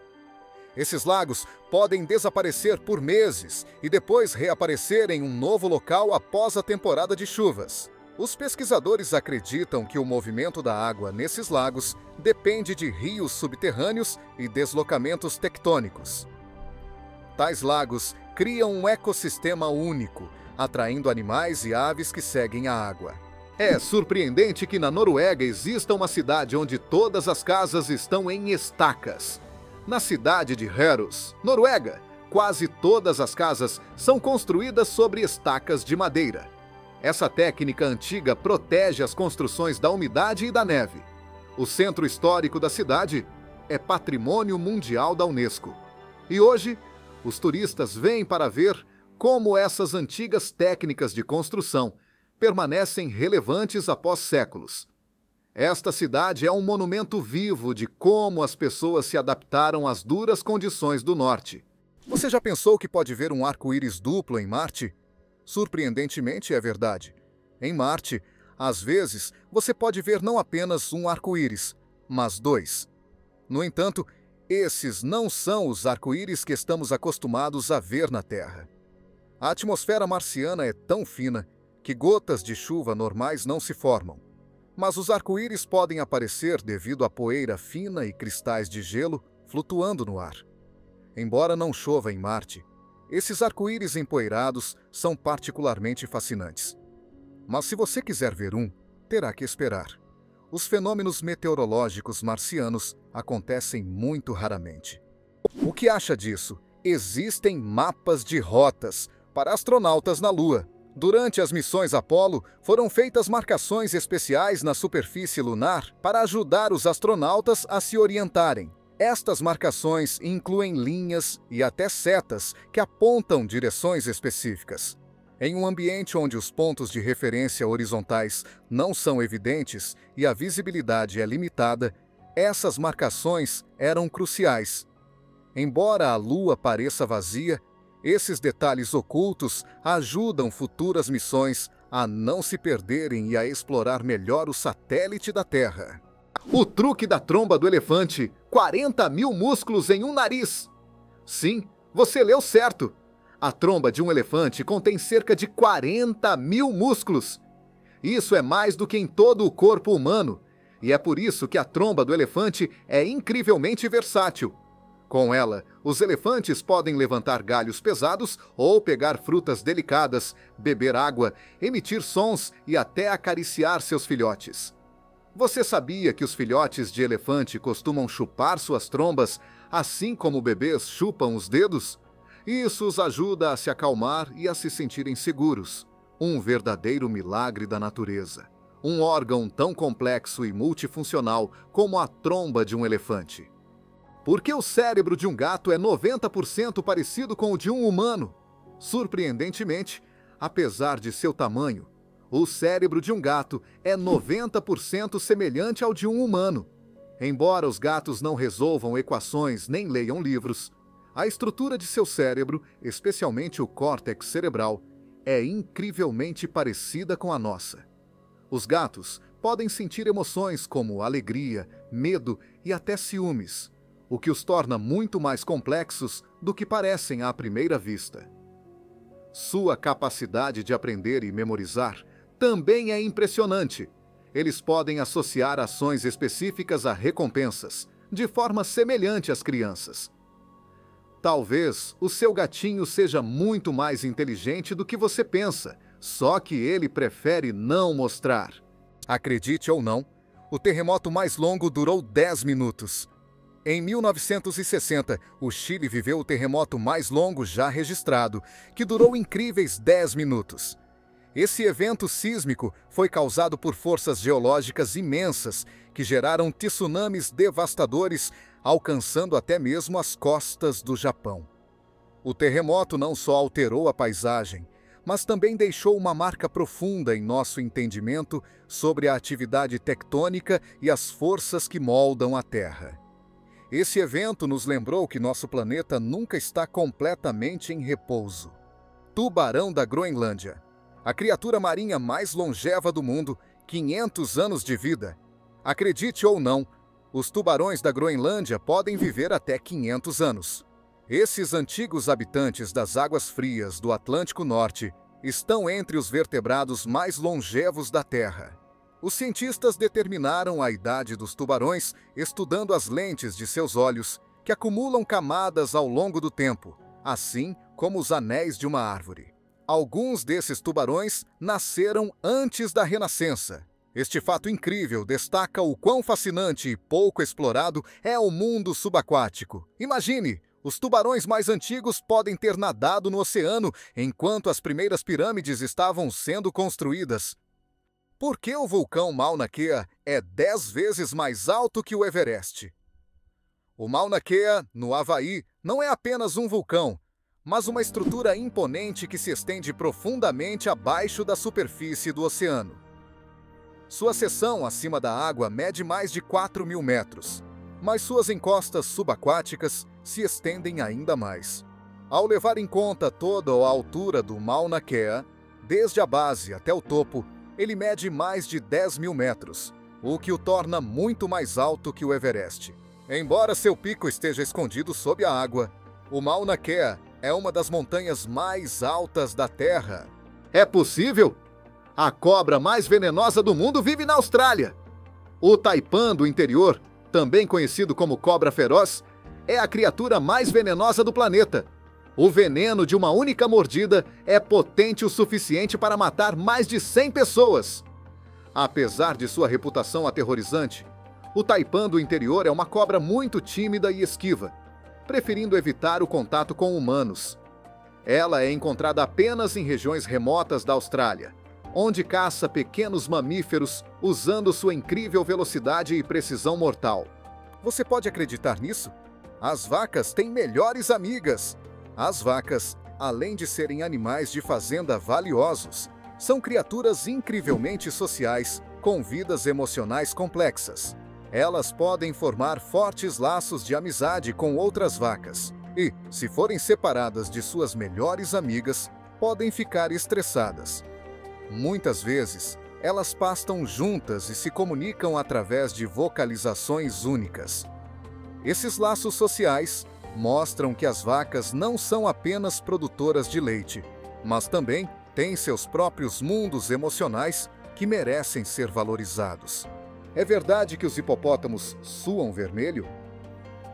Esses lagos podem desaparecer por meses e depois reaparecer em um novo local após a temporada de chuvas. Os pesquisadores acreditam que o movimento da água nesses lagos depende de rios subterrâneos e deslocamentos tectônicos. Tais lagos criam um ecossistema único, atraindo animais e aves que seguem a água. É surpreendente que na Noruega exista uma cidade onde todas as casas estão em estacas. Na cidade de Røros, Noruega, quase todas as casas são construídas sobre estacas de madeira. Essa técnica antiga protege as construções da umidade e da neve. O centro histórico da cidade é Patrimônio Mundial da Unesco. E hoje, os turistas vêm para ver como essas antigas técnicas de construção permanecem relevantes após séculos. Esta cidade é um monumento vivo de como as pessoas se adaptaram às duras condições do norte. Você já pensou que pode ver um arco-íris duplo em Marte? Surpreendentemente, é verdade. Em Marte, às vezes, você pode ver não apenas um arco-íris, mas dois. No entanto, esses não são os arco-íris que estamos acostumados a ver na Terra. A atmosfera marciana é tão fina que gotas de chuva normais não se formam. Mas os arco-íris podem aparecer devido à poeira fina e cristais de gelo flutuando no ar. Embora não chova em Marte, esses arco-íris empoeirados são particularmente fascinantes. Mas se você quiser ver um, terá que esperar. Os fenômenos meteorológicos marcianos acontecem muito raramente. O que acha disso? Existem mapas de rotas para astronautas na Lua. Durante as missões Apollo, foram feitas marcações especiais na superfície lunar para ajudar os astronautas a se orientarem. Estas marcações incluem linhas e até setas que apontam direções específicas. Em um ambiente onde os pontos de referência horizontais não são evidentes e a visibilidade é limitada, essas marcações eram cruciais. Embora a Lua pareça vazia, esses detalhes ocultos ajudam futuras missões a não se perderem e a explorar melhor o satélite da Terra. O truque da tromba do elefante: 40 mil músculos em um nariz. Sim, você leu certo. A tromba de um elefante contém cerca de 40 mil músculos. Isso é mais do que em todo o corpo humano, e é por isso que a tromba do elefante é incrivelmente versátil. Com ela, os elefantes podem levantar galhos pesados ou pegar frutas delicadas, beber água, emitir sons e até acariciar seus filhotes. Você sabia que os filhotes de elefante costumam chupar suas trombas, assim como bebês chupam os dedos? Isso os ajuda a se acalmar e a se sentirem seguros. Um verdadeiro milagre da natureza. Um órgão tão complexo e multifuncional como a tromba de um elefante. Porque o cérebro de um gato é 90% parecido com o de um humano. Surpreendentemente, apesar de seu tamanho, o cérebro de um gato é 90% semelhante ao de um humano. Embora os gatos não resolvam equações nem leiam livros, a estrutura de seu cérebro, especialmente o córtex cerebral, é incrivelmente parecida com a nossa. Os gatos podem sentir emoções como alegria, medo e até ciúmes, o que os torna muito mais complexos do que parecem à primeira vista. Sua capacidade de aprender e memorizar também é impressionante. Eles podem associar ações específicas a recompensas, de forma semelhante às crianças. Talvez o seu gatinho seja muito mais inteligente do que você pensa, só que ele prefere não mostrar. Acredite ou não, o terremoto mais longo durou 10 minutos. Em 1960, o Chile viveu o terremoto mais longo já registrado, que durou incríveis 10 minutos. Esse evento sísmico foi causado por forças geológicas imensas que geraram tsunamis devastadores, alcançando até mesmo as costas do Japão. O terremoto não só alterou a paisagem, mas também deixou uma marca profunda em nosso entendimento sobre a atividade tectônica e as forças que moldam a Terra. Esse evento nos lembrou que nosso planeta nunca está completamente em repouso. Tubarão da Groenlândia. A criatura marinha mais longeva do mundo, 500 anos de vida. Acredite ou não, os tubarões da Groenlândia podem viver até 500 anos. Esses antigos habitantes das águas frias do Atlântico Norte estão entre os vertebrados mais longevos da Terra. Os cientistas determinaram a idade dos tubarões estudando as lentes de seus olhos, que acumulam camadas ao longo do tempo, assim como os anéis de uma árvore. Alguns desses tubarões nasceram antes da Renascença. Este fato incrível destaca o quão fascinante e pouco explorado é o mundo subaquático. Imagine! Os tubarões mais antigos podem ter nadado no oceano enquanto as primeiras pirâmides estavam sendo construídas. Por que o vulcão Mauna Kea é 10 vezes mais alto que o Everest? O Mauna Kea, no Havaí, não é apenas um vulcão, mas uma estrutura imponente que se estende profundamente abaixo da superfície do oceano. Sua seção acima da água mede mais de 4.000 metros, mas suas encostas subaquáticas se estendem ainda mais. Ao levar em conta toda a altura do Mauna Kea, desde a base até o topo, ele mede mais de 10.000 metros, o que o torna muito mais alto que o Everest. Embora seu pico esteja escondido sob a água, o Mauna Kea é uma das montanhas mais altas da Terra. É possível? A cobra mais venenosa do mundo vive na Austrália. O taipan do interior, também conhecido como cobra feroz, é a criatura mais venenosa do planeta. O veneno de uma única mordida é potente o suficiente para matar mais de 100 pessoas. Apesar de sua reputação aterrorizante, o taipan do interior é uma cobra muito tímida e esquiva, preferindo evitar o contato com humanos. Ela é encontrada apenas em regiões remotas da Austrália, onde caça pequenos mamíferos usando sua incrível velocidade e precisão mortal. Você pode acreditar nisso? As vacas têm melhores amigas. As vacas, além de serem animais de fazenda valiosos, são criaturas incrivelmente sociais, com vidas emocionais complexas. Elas podem formar fortes laços de amizade com outras vacas e, se forem separadas de suas melhores amigas, podem ficar estressadas. Muitas vezes, elas pastam juntas e se comunicam através de vocalizações únicas. Esses laços sociais mostram que as vacas não são apenas produtoras de leite, mas também têm seus próprios mundos emocionais que merecem ser valorizados. É verdade que os hipopótamos suam vermelho?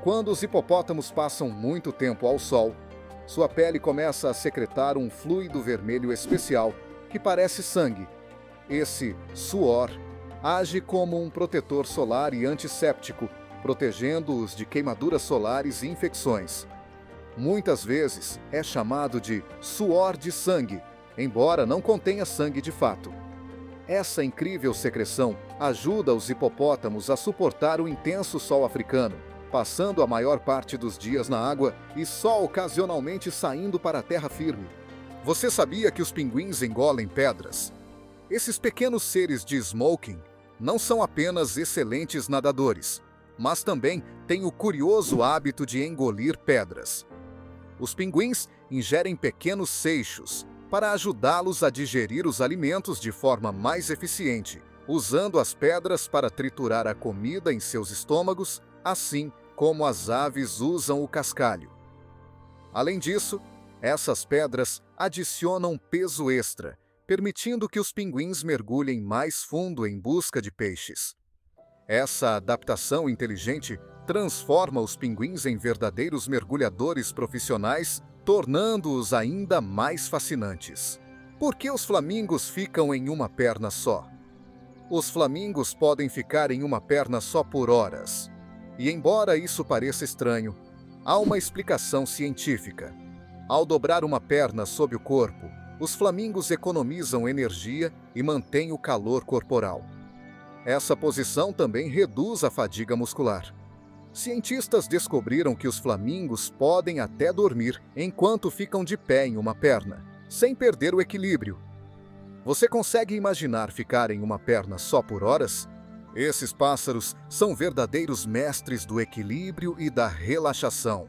Quando os hipopótamos passam muito tempo ao sol, sua pele começa a secretar um fluido vermelho especial que parece sangue. Esse suor age como um protetor solar e antisséptico, protegendo-os de queimaduras solares e infecções. Muitas vezes é chamado de suor de sangue, embora não contenha sangue de fato. Essa incrível secreção ajuda os hipopótamos a suportar o intenso sol africano, passando a maior parte dos dias na água e só ocasionalmente saindo para a terra firme. Você sabia que os pinguins engolem pedras? Esses pequenos seres de smoking não são apenas excelentes nadadores, mas também têm o curioso hábito de engolir pedras. Os pinguins ingerem pequenos seixos para ajudá-los a digerir os alimentos de forma mais eficiente, usando as pedras para triturar a comida em seus estômagos, assim como as aves usam o cascalho. Além disso, essas pedras adicionam peso extra, permitindo que os pinguins mergulhem mais fundo em busca de peixes. Essa adaptação inteligente transforma os pinguins em verdadeiros mergulhadores profissionais, tornando-os ainda mais fascinantes. Por que os flamingos ficam em uma perna só? Os flamingos podem ficar em uma perna só por horas. E embora isso pareça estranho, há uma explicação científica. Ao dobrar uma perna sob o corpo, os flamingos economizam energia e mantêm o calor corporal. Essa posição também reduz a fadiga muscular. Cientistas descobriram que os flamingos podem até dormir enquanto ficam de pé em uma perna, sem perder o equilíbrio. Você consegue imaginar ficar em uma perna só por horas? Esses pássaros são verdadeiros mestres do equilíbrio e da relaxação.